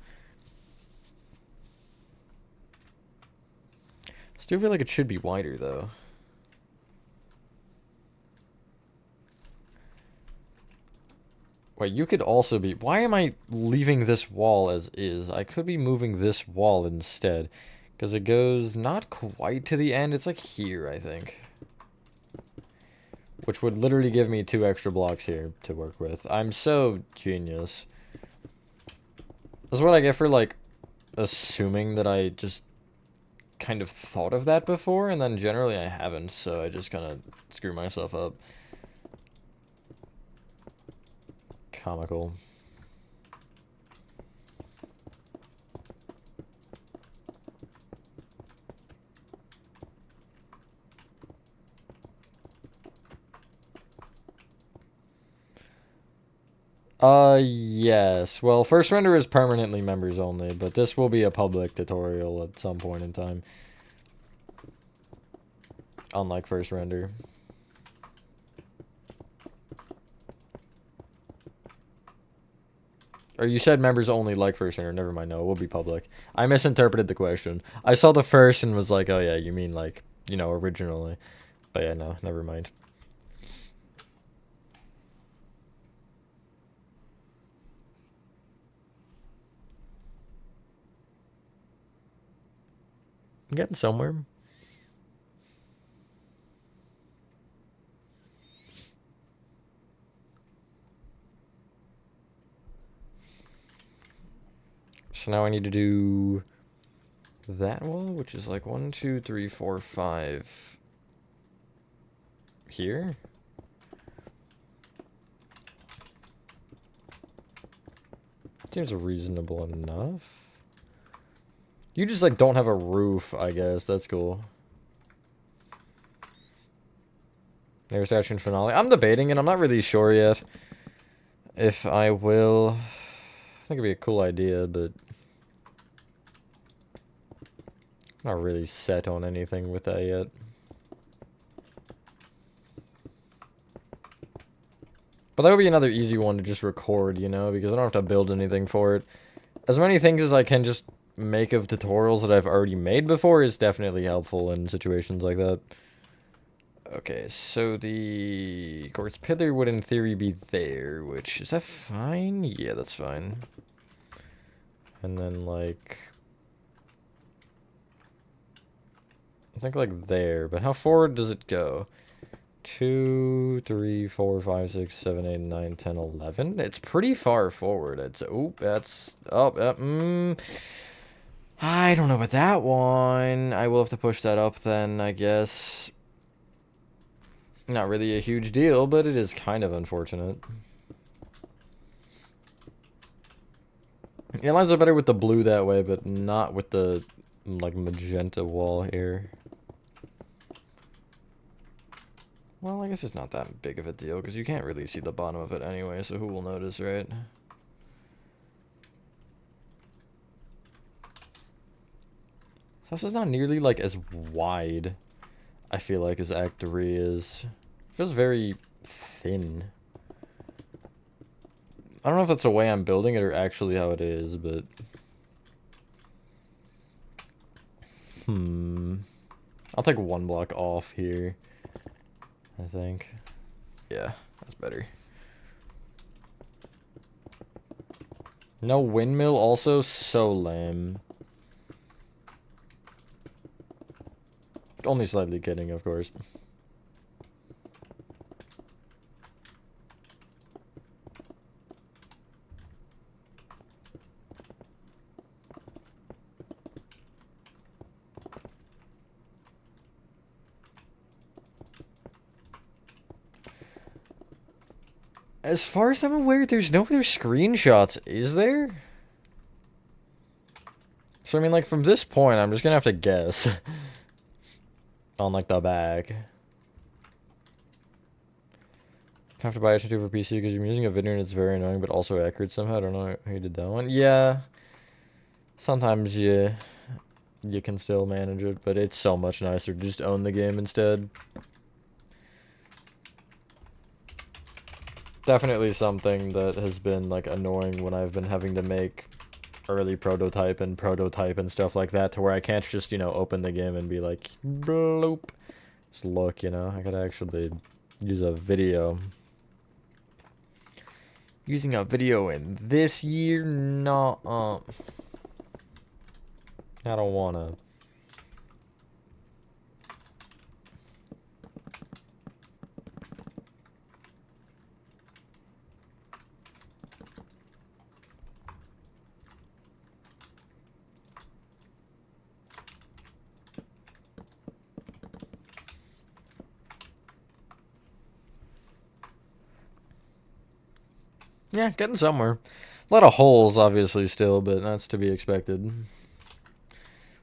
Still feel like it should be wider, though. Wait, you could also be... Why am I leaving this wall as is? I could be moving this wall instead. Because it goes not quite to the end. It's like here, I think. Which would literally give me 2 extra blocks here to work with. I'm so genius. That's what I get for, like, assuming that I just kind of thought of that before, and then generally I haven't, so I just kind of screw myself up. Comical. Yes. Well, first render is permanently members only, but this will be a public tutorial at some point in time. Unlike first render. Or you said members only like first render. Never mind. No, it will be public. I misinterpreted the question. I saw the first and was like, oh yeah, you mean like, you know, originally. But yeah, no, never mind. I'm getting somewhere. So now I need to do that wall, which is like 1, 2, 3, 4, 5 here. Seems reasonable enough. You just like don't have a roof, I guess. That's cool. There's action finale. I'm debating it. I'm not really sure yet if I will. I think it'd be a cool idea, but I'm not really set on anything with that yet. But that would be another easy one to just record, you know, because I don't have to build anything for it. As many things as I can just make of tutorials that I've already made before is definitely helpful in situations like that. Okay, so the quartz pillar would in theory be there, which, is that fine? Yeah, that's fine. And then, like, I think like there, but how forward does it go? 2, 3, 4, 5, 6, 7, 8, 9, 10, 11. It's pretty far forward. It's, oh, that's, oh, I don't know about that one. I will have to push that up then, I guess. Not really a huge deal, but it is kind of unfortunate. It lines up better with the blue that way, but not with the, like, magenta wall here. Well, I guess it's not that big of a deal, because you can't really see the bottom of it anyway, so who will notice, right? So this is not nearly, like, as wide, I feel like, as Act 3 is. It feels very thin. I don't know if that's the way I'm building it or actually how it is, but... I'll take one block off here, I think. Yeah, that's better. No windmill also? So lame. Only slightly kidding, of course. As far as I'm aware, there's no other screenshots, is there? So, I mean, like, from this point, I'm just gonna have to guess. On, like, the back. Have to buy H2 for PC because you're using a video and it's very annoying, but also accurate somehow. I don't know how you did that one. Yeah. Sometimes you can still manage it, but it's so much nicer to just own the game instead. Definitely something that has been, like, annoying when I've been having to make early prototype and stuff like that, to where I can't just, you know, open the game and be like, bloop. Just look, you know, I gotta actually use a video. Using a video in this year? No, I don't wanna. Yeah, getting somewhere. A lot of holes, obviously, still, but that's to be expected.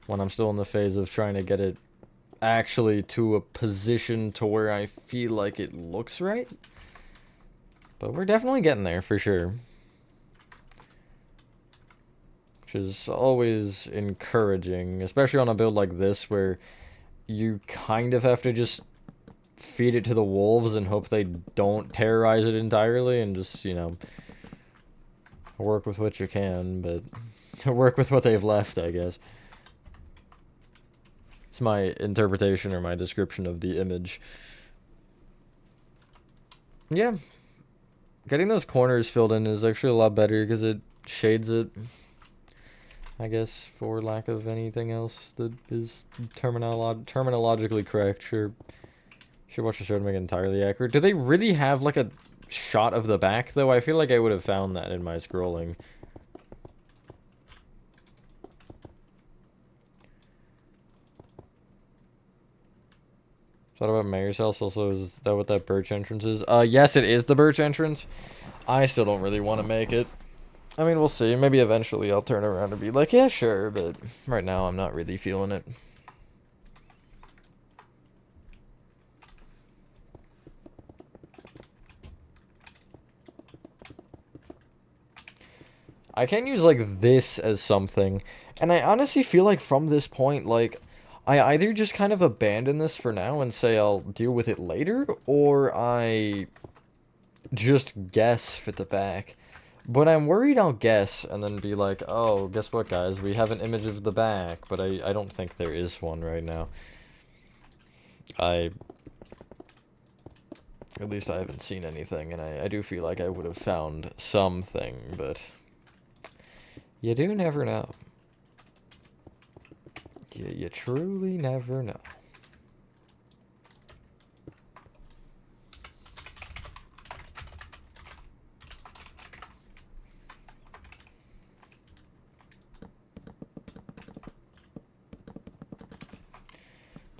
When I'm still in the phase of trying to get it actually to a position to where I feel like it looks right. But we're definitely getting there, for sure. Which is always encouraging, especially on a build like this, where you kind of have to just feed it to the wolves and hope they don't terrorize it entirely, and just, you know, work with what you can, but work with what they've left, I guess. It's my interpretation or my description of the image. Yeah. Getting those corners filled in is actually a lot better because it shades it, I guess, for lack of anything else that is terminologically correct. Sure, watch the show to make it entirely accurate. Do they really have, like, a shot of the back, though? I feel like I would have found that in my scrolling. Thought about Mayor's house also. Is that what that birch entrance is? Yes, it is the birch entrance. I still don't really want to make it. I mean, we'll see. Maybe eventually I'll turn around and be like, yeah, sure, but right now I'm not really feeling it. I can use, like, this as something. And I honestly feel like from this point, like, I either just kind of abandon this for now and say I'll deal with it later, or I just guess for the back. But I'm worried I'll guess and then be like, oh, guess what, guys? We have an image of the back, but I don't think there is one right now. At least I haven't seen anything, and I do feel like I would have found something, but you do never know. You truly never know.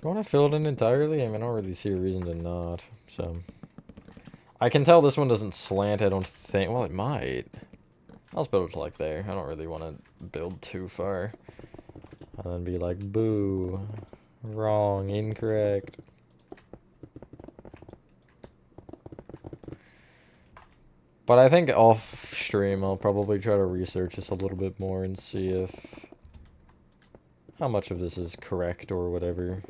Do I want to fill it in entirely? I mean, I don't really see a reason to not, so... I can tell this one doesn't slant, I don't think... Well, it might. I'll just build it to, like, there. I don't really want to build too far. And then be like, boo. Wrong, incorrect. But I think off stream I'll probably try to research this a little bit more and see if... how much of this is correct or whatever.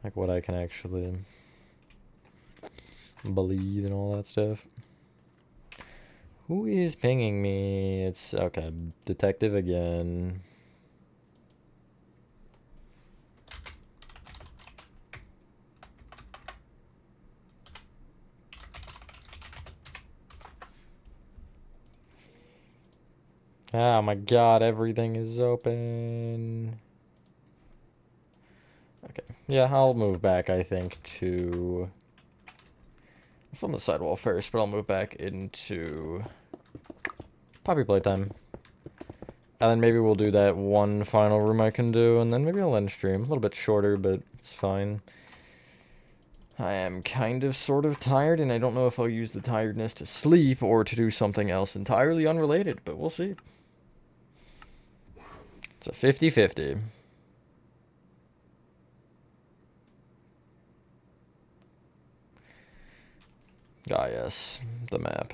Like what I can actually believe and all that stuff. Who is pinging me? It's, okay, detective again. Oh my god, everything is open. Okay, yeah, I'll move back, I think, to... I'll film the sidewall first, but I'll move back into... Poppy Playtime. And then maybe we'll do that one final room I can do, and then maybe I'll end stream. A little bit shorter, but it's fine. I am kind of sort of tired, and I don't know if I'll use the tiredness to sleep or to do something else entirely unrelated, but we'll see. It's a 50-50. Ah, yes, the map.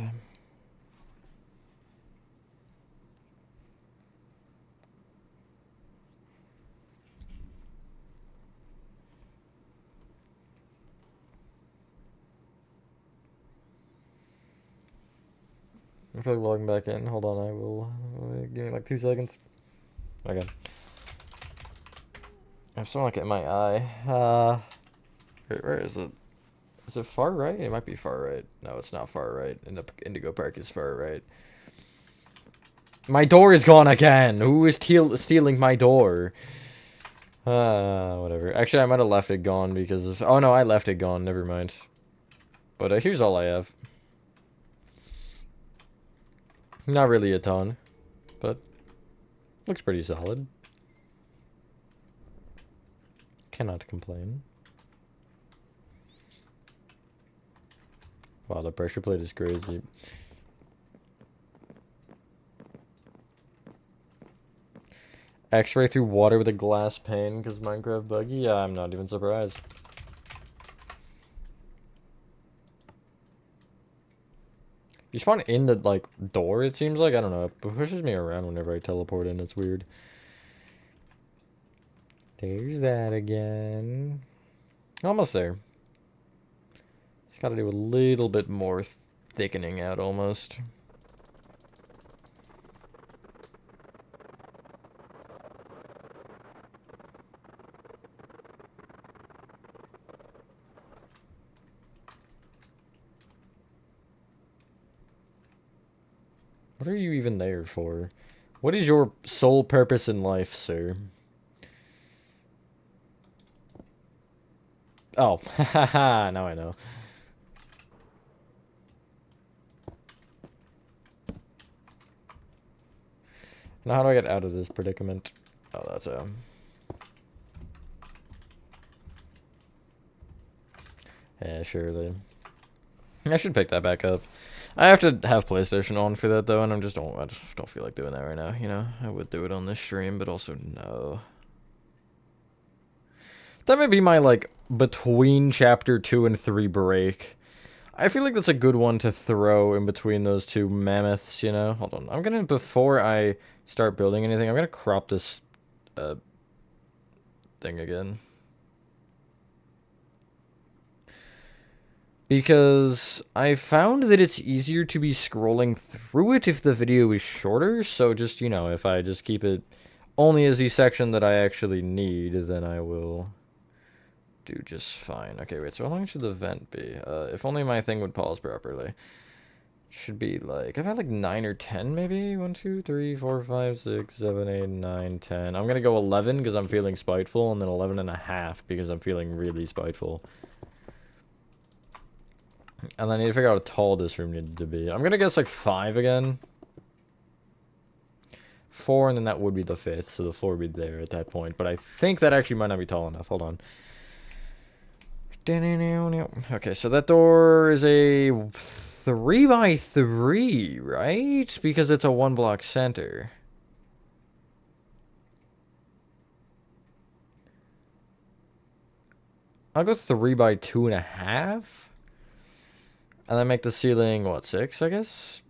I feel like logging back in. Hold on, I will... give me like 2 seconds. Okay. I'm starting to look at my eye. Where is it? Is it far right? It might be far right. No, it's not far right. Indigo Park is far right. My door is gone again! Who is stealing my door? Whatever. Actually, I might have left it gone because of... Oh, no, I left it gone. Never mind. But here's all I have. Not really a ton, but looks pretty solid. Cannot complain. Wow, the pressure plate is crazy. X-ray through water with a glass pane because Minecraft buggy? Yeah, I'm not even surprised. You spawn in the, like, door, it seems like? I don't know. It pushes me around whenever I teleport in. It's weird. There's that again. Almost there. Just gotta do a little bit more thickening out, almost. What are you even there for? What is your sole purpose in life, sir? Oh, haha, now I know. Now how do I get out of this predicament? Oh, that's yeah, surely. I should pick that back up. I have to have PlayStation on for that though, and I just don't feel like doing that right now. You know, I would do it on this stream, but also no. That might be my like between chapter 2 and 3 break. I feel like that's a good one to throw in between those two mammoths. You know, hold on. I'm gonna before I start building anything, I'm gonna crop this thing again. Because I found that it's easier to be scrolling through it if the video is shorter, so just, you know, if I just keep it only as the section that I actually need, then I will do just fine. Okay, wait, so how long should the vent be? If only my thing would pause properly. Should be like, I've had like 9 or 10 maybe? 1, 2, 3, 4, 5, 6, 7, 8, 9, 10. I'm gonna go 11 because I'm feeling spiteful, and then 11 and a half because I'm feeling really spiteful. And I need to figure out how tall this room needed to be. I'm gonna guess like 5 again. 4, and then that would be the 5th, so the floor would be there at that point. But I think that actually might not be tall enough. Hold on. Okay, so that door is a 3x3, right? Because it's a 1-block center. I'll go 3x2.5. And then make the ceiling, what, 6, I guess?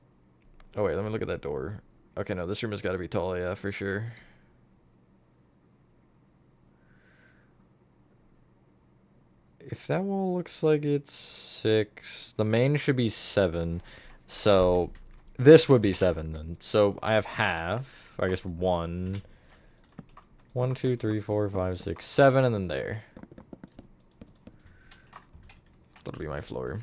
Oh, wait, let me look at that door. Okay, no, this room has got to be tall, yeah, for sure. If that wall looks like it's 6, the main should be 7. So, this would be 7, then. So, I have half, I guess 1. 1, 2, 3, 4, 5, 6, 7, and then there. That'll be my floor.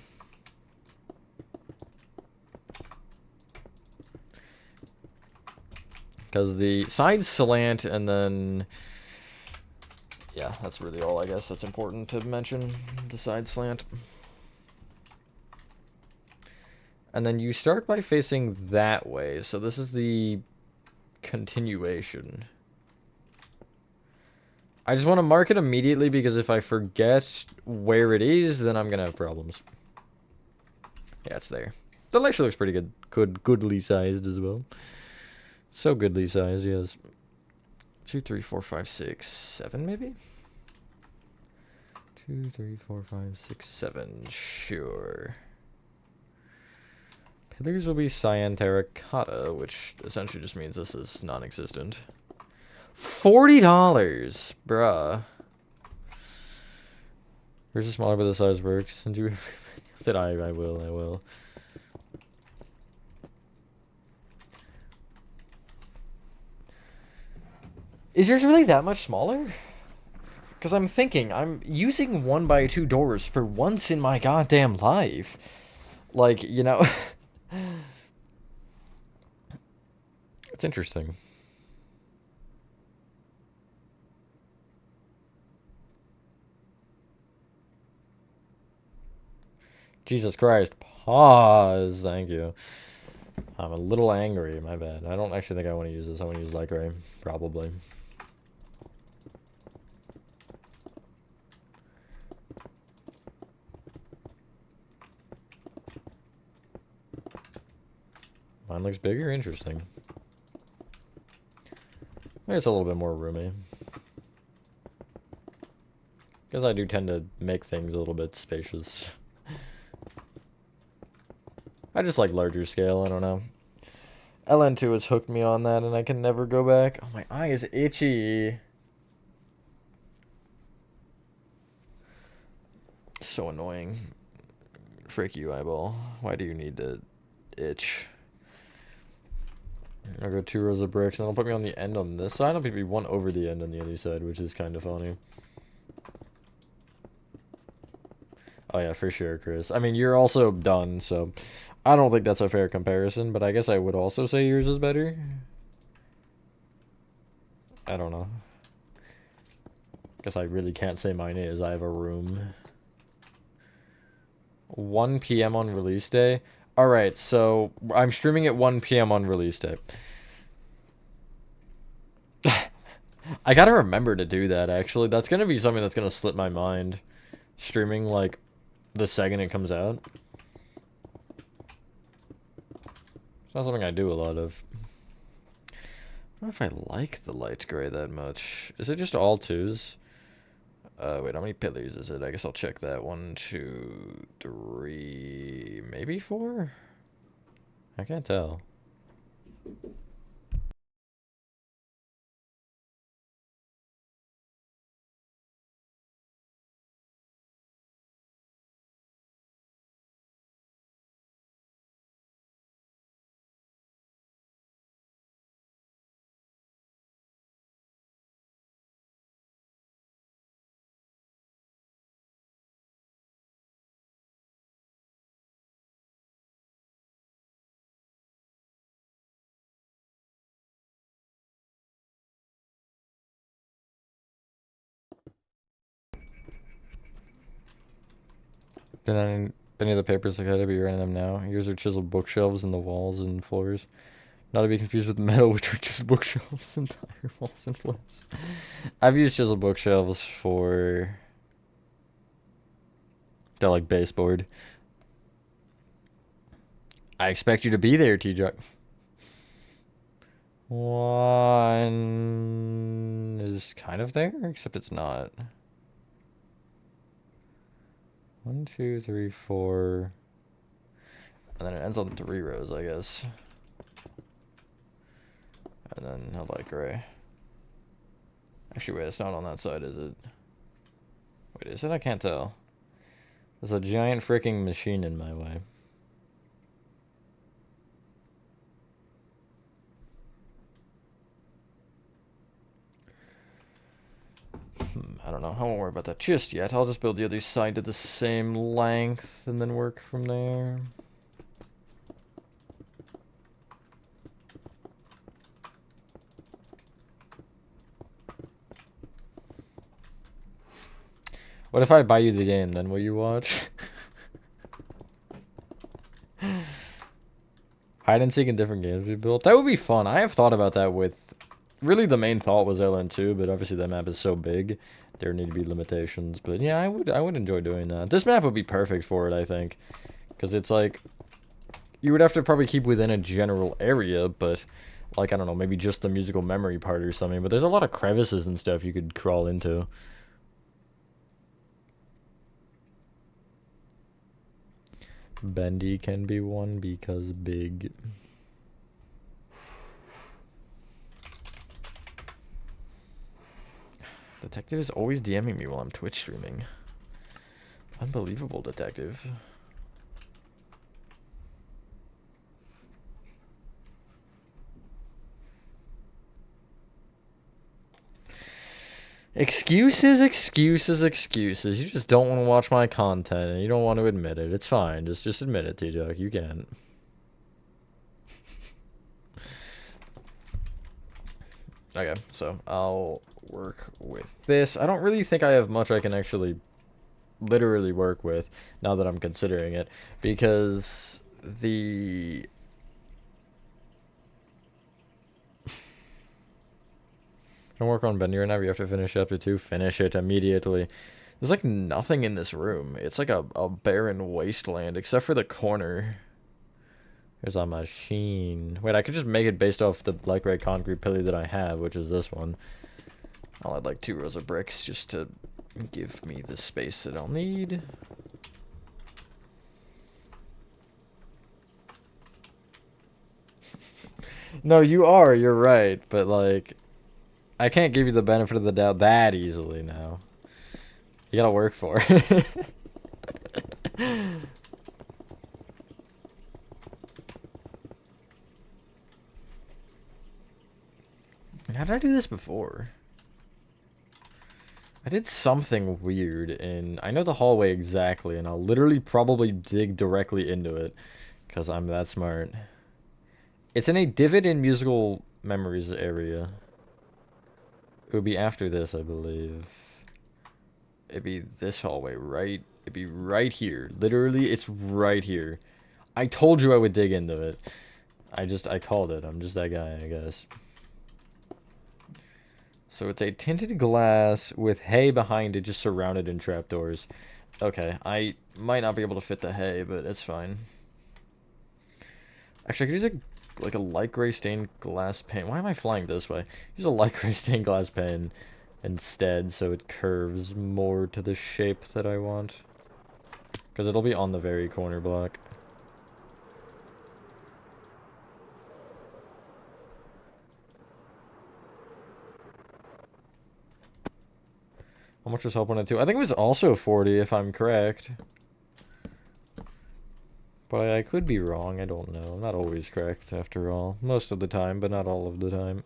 Because the sides slant, and then... yeah, that's really all, I guess, that's important to mention. The side slant. And then you start by facing that way. So this is the continuation. I just want to mark it immediately because if I forget where it is, then I'm going to have problems. Yeah, it's there. The lecture looks pretty good. Goodly sized as well. So goodly sized, yes. 2, 3, 4, 5, 6, 7 maybe? 2, 3, 4, 5, 6, 7. Sure. Pillars will be cyan terracotta, which essentially just means this is non-existent. $40, bruh. Where's the smaller but the size works? And you that I will. Is yours really that much smaller? Because I'm thinking, I'm using 1x2 doors for once in my goddamn life. Like, you know... it's interesting. Jesus Christ. Pause. Thank you. I'm a little angry. My bad. I don't actually think I want to use this. I want to use Lycra. Probably. Mine looks bigger? Interesting. Maybe it's a little bit more roomy. Because I do tend to make things a little bit spacious. I just like larger scale, I don't know. LN2 has hooked me on that and I can never go back. Oh, my eye is itchy. So annoying. Frick you, eyeball. Why do you need to itch? I'll go 2 rows of bricks, and it'll put me on the end on this side. I'll be 1 over the end on the other side, which is kind of funny. Oh yeah, for sure, Chris. I mean, you're also done, so I don't think that's a fair comparison, but I guess I would also say yours is better. I don't know. Guess I really can't say mine is. I have a room. 1 p.m. on release day. Alright, so I'm streaming at 1 p.m. on release day. I gotta remember to do that, actually. That's gonna be something that's gonna slip my mind. Streaming, like, the second it comes out. It's not something I do a lot of. I don't know if I like the light gray that much. Is it just all twos? Wait, how many pillars is it? I guess I'll check that. 1, 2, 3, maybe 4? I can't tell. Then any of the papers I gotta be random now. Here's are chiseled bookshelves in the walls and floors. Not to be confused with metal, which are just bookshelves, entire walls and floors. I've used chiseled bookshelves for the like baseboard. I expect you to be there, T-Juck. 1 is kind of there, except it's not. 1, 2, 3, 4. And then it ends on 3 rows, I guess. And then a light gray. Actually, wait, it's not on that side, is it? Wait, is it? I can't tell. There's a giant freaking machine in my way. I don't know. I won't worry about that just yet. I'll just build the other side to the same length and then work from there. What if I buy you the game, then will you watch? Hide and seek in different games we built. That would be fun. I have thought about that with... Really, the main thought was LN2, but obviously that map is so big. There need to be limitations. But yeah, I would enjoy doing that. This map would be perfect for it, I think. Because it's like... You would have to probably keep within a general area, but... Like, I don't know, maybe just the musical memory part or something. But there's a lot of crevices and stuff you could crawl into. Bendy can be one because big. Detective is always DMing me while I'm Twitch streaming. Unbelievable, Detective. Excuses, excuses, excuses. You just don't want to watch my content and you don't want to admit it. It's fine. Just admit it, T-Juck. You can. Okay, so I'll work with this. I don't really think I have much I can actually literally work with now that I'm considering it, because the don't work on Bendy right now. You have to finish chapter 2. Finish it immediately. There's like nothing in this room. It's like a barren wasteland except for the corner. Here's a machine. Wait, I could just make it based off the light gray concrete pillar that I have, which is this one. I'll add like 2 rows of bricks just to give me the space that I'll need. No, you're right, but like, I can't give you the benefit of the doubt that easily now. You gotta work for it. How did I do this before? I did something weird, and I know the hallway exactly, and I'll literally probably dig directly into it, because I'm that smart. It's in a divot in musical memories area. It would be after this, I believe. It'd be this hallway, right? It'd be right here. Literally, it's right here. I told you I would dig into it. I called it. I'm just that guy, I guess. So it's a tinted glass with hay behind it, just surrounded in trapdoors. Okay, I might not be able to fit the hay, but it's fine. Actually, I could use like a light gray stained glass pane. Why am I flying this way? Use a light gray stained glass pane instead, so it curves more to the shape that I want. Because it'll be on the very corner block. How much was help 102? I think it was also 40 if I'm correct. But I could be wrong, I don't know. I'm not always correct, after all. Most of the time, but not all of the time.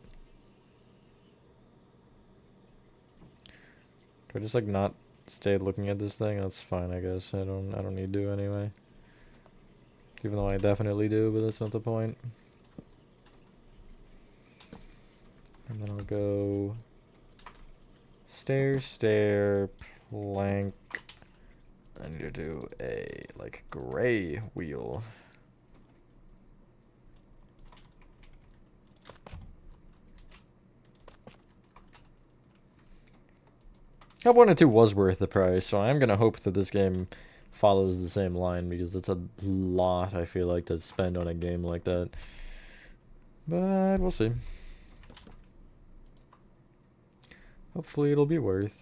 Do I just, like, not stay looking at this thing? That's fine, I guess. I don't need to anyway. Even though I definitely do, but that's not the point. And then I'll go... stair, plank... I need to do a, like, gray wheel. Cup 1 and 2 was worth the price, so I'm gonna hope that this game follows the same line, because it's a lot, I feel like, to spend on a game like that. But we'll see. Hopefully it'll be worth.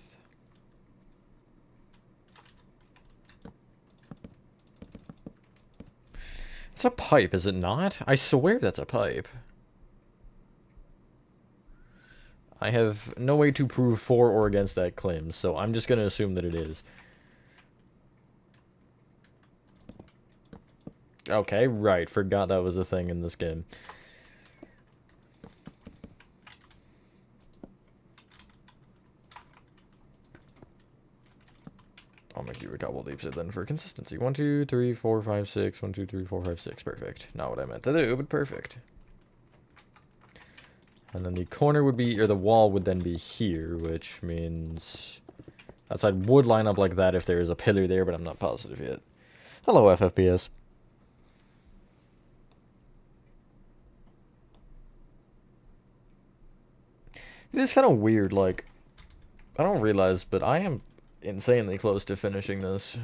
It's a pipe, is it not? I swear that's a pipe. I have no way to prove for or against that claim, so I'm just gonna assume that it is. Okay, right. Forgot that was a thing in this game. I'll make you a couple deeps then for consistency. 1, 2, 3, 4, 5, 6. 1, 2, 3, 4, 5, 6. Perfect. Not what I meant to do, but perfect. And then the corner would be, or the wall would then be here, which means that side would line up like that if there is a pillar there, but I'm not positive yet. Hello, FFPS. It is kind of weird, like, I don't realize, but I am insanely close to finishing this.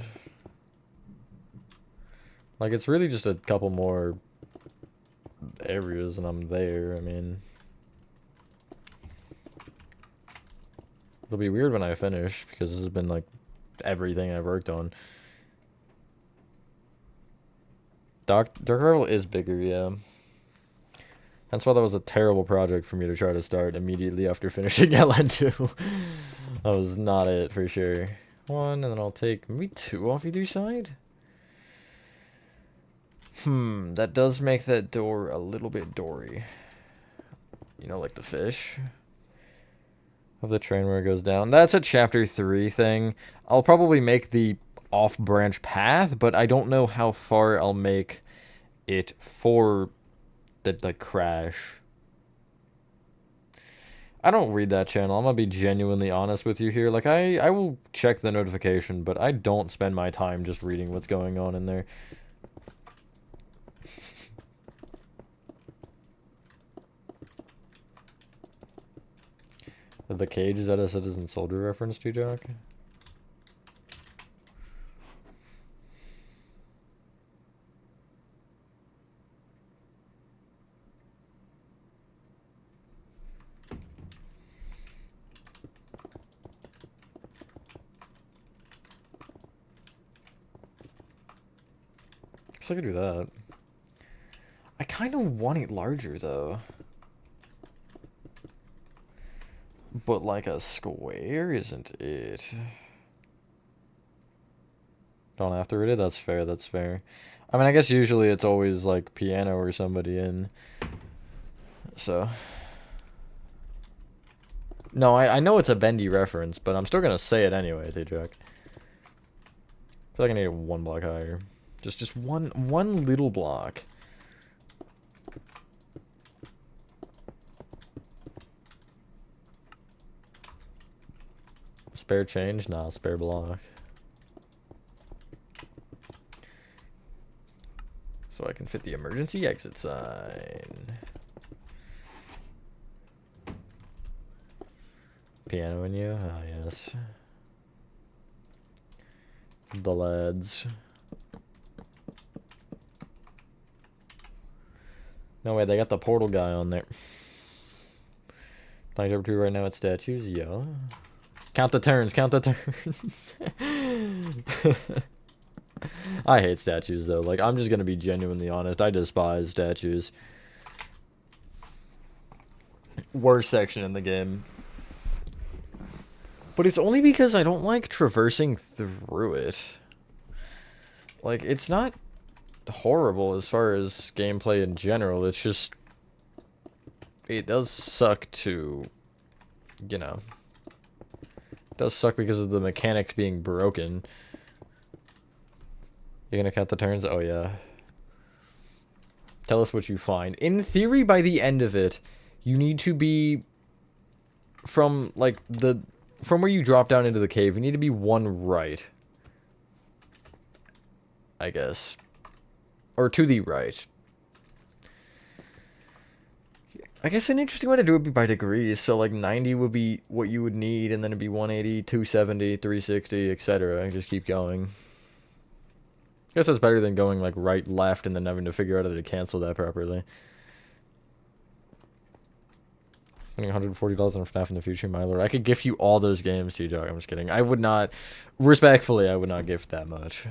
Like, it's really just a couple more areas and I'm there. I mean, it'll be weird when I finish, because this has been, like, everything I've worked on. Dark Rival is bigger, yeah. That's why that was a terrible project for me to try to start immediately after finishing LN2. That was not it, for sure. 1, and then I'll take maybe 2 off either side? That does make that door a little bit dory. You know, like the fish of the train where it goes down. That's a chapter 3 thing. I'll probably make the off-branch path, but I don't know how far I'll make it for the crash. I don't read that channel. I'm gonna be genuinely honest with you here. Like, I will check the notification, but I don't spend my time just reading what's going on in there. The cage, is that a Citizen Soldier reference to, Jack? I could do that. I kind of want it larger, though. But, like, a square isn't it? Don't have to read it? That's fair, that's fair. I mean, I guess usually it's always, like, piano or somebody in. So. No, I know it's a bendy reference, but I'm still gonna say it anyway, T-Jack. I feel like I need it 1 block higher. Just one little block. Spare change? Nah, spare block. So I can fit the emergency exit sign. Piano in you? Ah, yes. The lads. No way, they got the portal guy on there. Playing number 2 right now at statues, yeah. Count the turns, count the turns. I hate statues though. Like, I'm just gonna be genuinely honest. I despise statues. Worst section in the game. But it's only because I don't like traversing through it. Like, it's not horrible as far as gameplay in general. It's just... it does suck to... you know... it does suck because of the mechanics being broken. You're gonna count the turns? Oh, yeah. Tell us what you find. In theory, by the end of it, you need to be... from, like, the... from where you drop down into the cave, you need to be one right. I guess. Or to the right. I guess an interesting way to do it would be by degrees. So, like, 90 would be what you would need, and then it'd be 180, 270, 360, etc. And just keep going. I guess that's better than going, like, right, left, and then having to figure out how to cancel that properly. Spending $140 on FNAF in the future, my lord. I could gift you all those games, T-Dog. I'm just kidding. I would not... respectfully, I would not gift that much.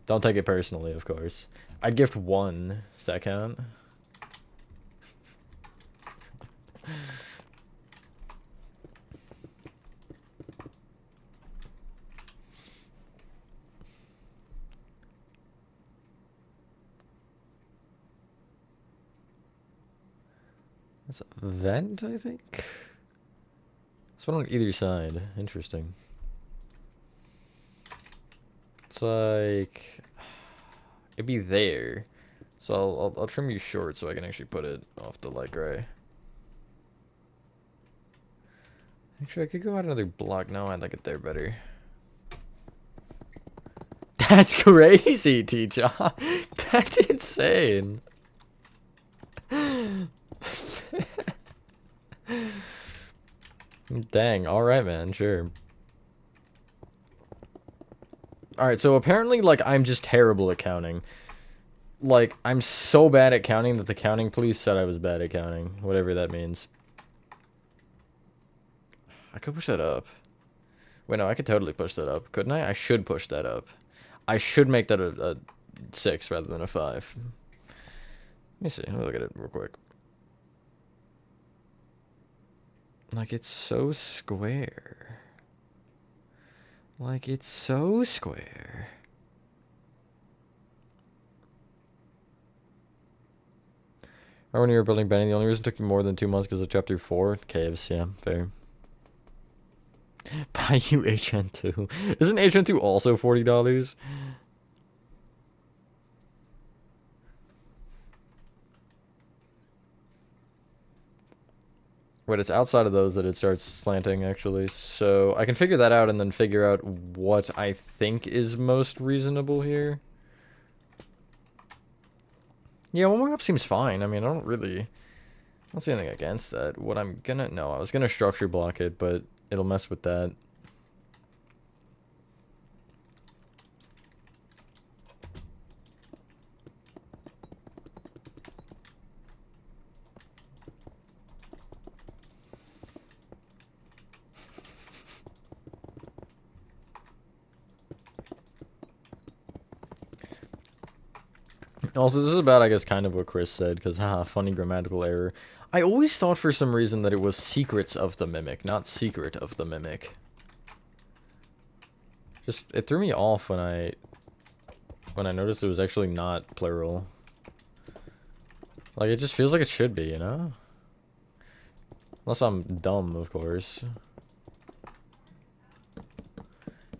Don't take it personally, of course. I'd gift one. Does that count? That's a vent, I think? It's one on either side. Interesting. It's like... it'd be there. So I'll trim you short so I can actually put it off the light gray. Actually, I could go out another block. No, I like it there better. That's crazy, teacher. That's insane. Dang, alright, man, sure. Alright, so apparently, like, I'm just terrible at counting. Like, I'm so bad at counting that the counting police said I was bad at counting. Whatever that means. I could push that up. Wait, no, I could totally push that up. Couldn't I? I should push that up. I should make that a 6 rather than a 5. Let me see. Let me look at it real quick. Like, it's so square. Like, it's so square. Or when you were building Benny, the only reason it took you more than 2 months because of chapter 4? Caves, yeah, fair. Buy you HN2. Isn't HN2 also $40? Wait, it's outside of those that it starts slanting, actually. So I can figure that out and then figure out what I think is most reasonable here. Yeah, one more up seems fine. I mean, I don't see anything against that. What I'm gonna... no, I was gonna structure block it, but it'll mess with that. Also, this is about, I guess, kind of what Chris said, because, haha, funny grammatical error. I always thought for some reason that it was Secrets of the Mimic, not Secret of the Mimic. Just, it threw me off when I noticed it was actually not plural. Like, it just feels like it should be, you know? Unless I'm dumb, of course.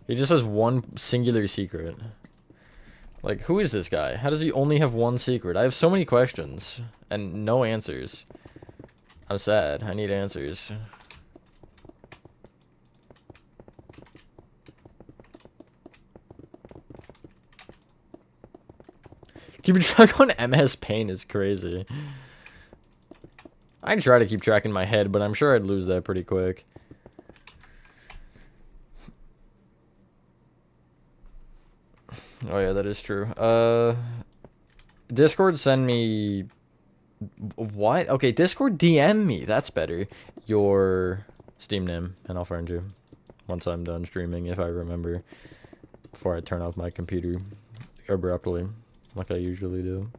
He just has one singular secret. Like, who is this guy? How does he only have one secret? I have so many questions and no answers. I'm sad. I need answers. Keeping track on MS Paint is crazy. I'd try to keep track in my head, but I'm sure I'd lose that pretty quick. Oh yeah, that is true. Discord send me... What? Okay, Discord DM me. That's better. Your Steam name, and I'll friend you. Once I'm done streaming, if I remember. Before I turn off my computer abruptly, like I usually do.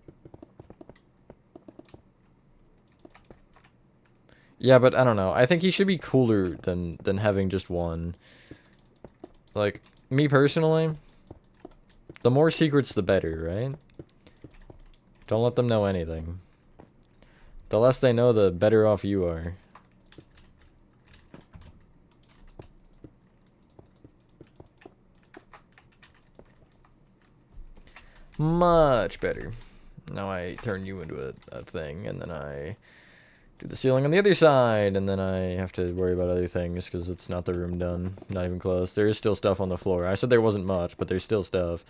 Yeah, but I don't know. I think he should be cooler than having just one. Like, me personally, the more secrets the better, right? Don't let them know anything. The less they know, the better off you are. Much better. Now I turn you into a thing, and then I do the ceiling on the other side, and then I have to worry about other things, because it's not the room done. Not even close. There is still stuff on the floor. I said there wasn't much, but there's still stuff.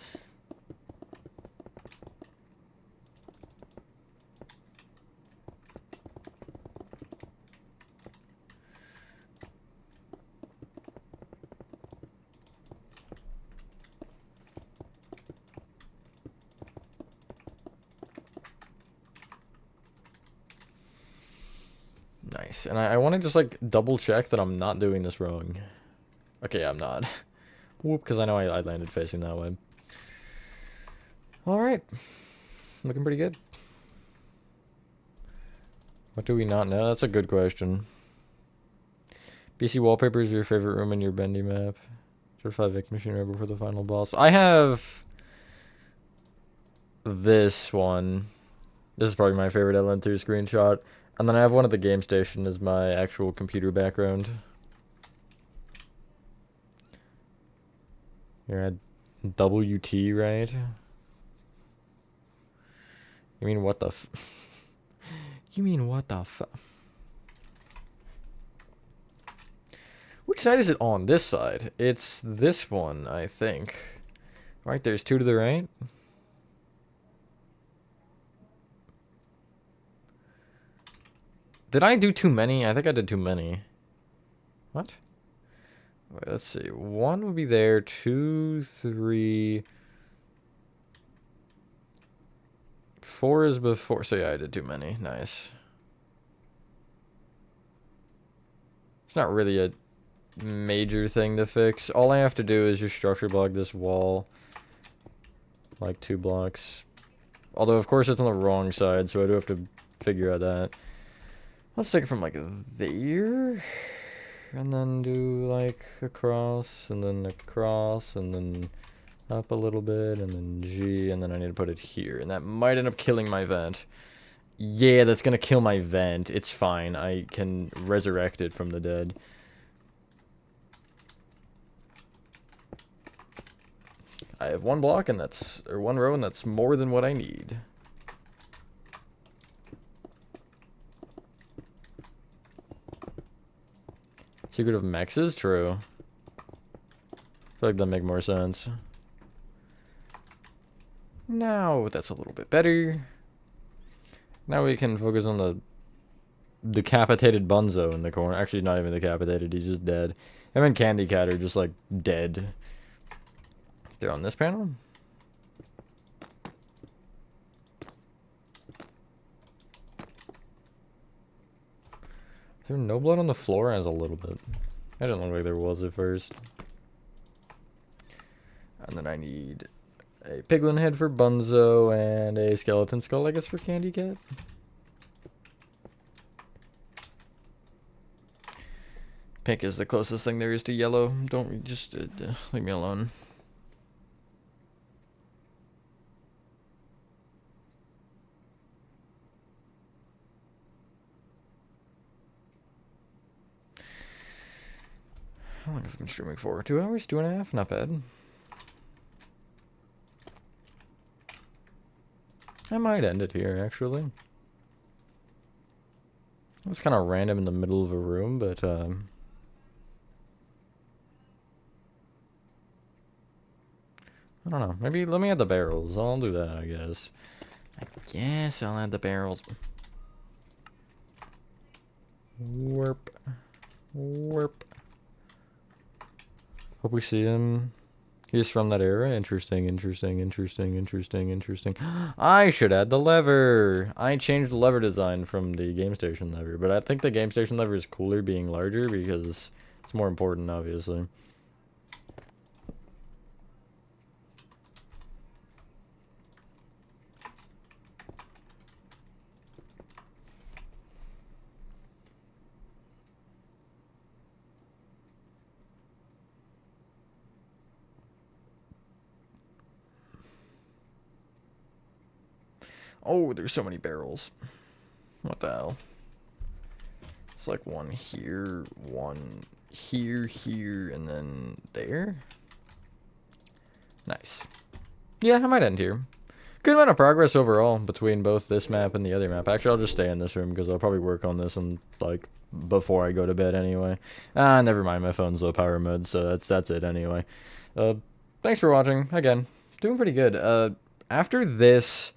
Nice. And I want to just, like, double check that I'm not doing this wrong. Okay, I'm not. Whoop, because I know I landed facing that way. Alright. Looking pretty good. What do we not know? That's a good question. BC wallpaper is your favorite room in your bendy map. Certified Vic machine right before the final boss. I have this one. This is probably my favorite LN2 screenshot. And then I have one at the game station as my actual computer background. You're at WT, right? You mean what the f... You mean what the f... Which side is it on? This side. It's this one, I think. Right, there's two to the right. Did I do too many? I think I did too many. What? Wait, let's see. One would be there. 2, 3... 4 is before. So yeah, I did too many. Nice. It's not really a major thing to fix. All I have to do is just structure block this wall. Like 2 blocks. Although, of course, it's on the wrong side, so I do have to figure out that. Let's take it from, like, there. And then do, like, across, and then across, and then up a little bit, and then G, and then I need to put it here. And that might end up killing my vent. Yeah, that's gonna kill my vent. It's fine. I can resurrect it from the dead. I have 1 block, and that's... or 1 row, and that's more than what I need. Secret of mechs is true. I feel like that'd make more sense. Now, that's a little bit better. Now we can focus on the decapitated Bunzo in the corner. Actually, he's not even decapitated, he's just dead. Him and Candy Cat are just, like, dead. They're on this panel? Is there no blood on the floor? As a little bit. I didn't look like there was at first. And then I need a piglin head for Bunzo and a skeleton skull, I guess, for Candy Cat. Pink is the closest thing there is to yellow. Don't just leave me alone. How long have I been streaming for? 2 hours? 2.5? Not bad. I might end it here, actually. It was kind of random in the middle of a room, but, I don't know. Maybe let me add the barrels. I'll do that, I guess. I guess I'll add the barrels. Warp. Warp. Hope we see him. He's from that era. Interesting, interesting, interesting, interesting, interesting. I should add the lever. I changed the lever design from the game station lever, but I think the game station lever is cooler being larger because it's more important, obviously. Oh, there's so many barrels. What the hell? It's like one here, here, and then there. Nice. Yeah, I might end here. Good amount of progress overall between both this map and the other map. Actually, I'll just stay in this room because I'll probably work on this and like before I go to bed anyway. Never mind, my phone's low power mode, so that's it anyway. Thanks for watching. Again, doing pretty good. After this,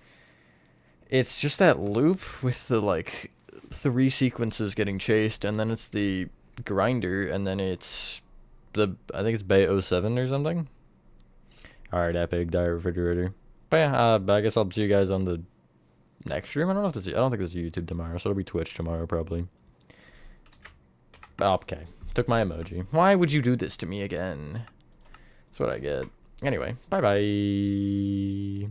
it's just that loop with the like 3 sequences getting chased, and then it's the grinder, and then it's the I think it's Bay 07 or something. Alright, epic die refrigerator. But yeah, I guess I'll see you guys on the next stream. I don't know if it's I don't think it's YouTube tomorrow, so it'll be Twitch tomorrow probably. Okay. Took my emoji. Why would you do this to me again? That's what I get. Anyway, bye bye.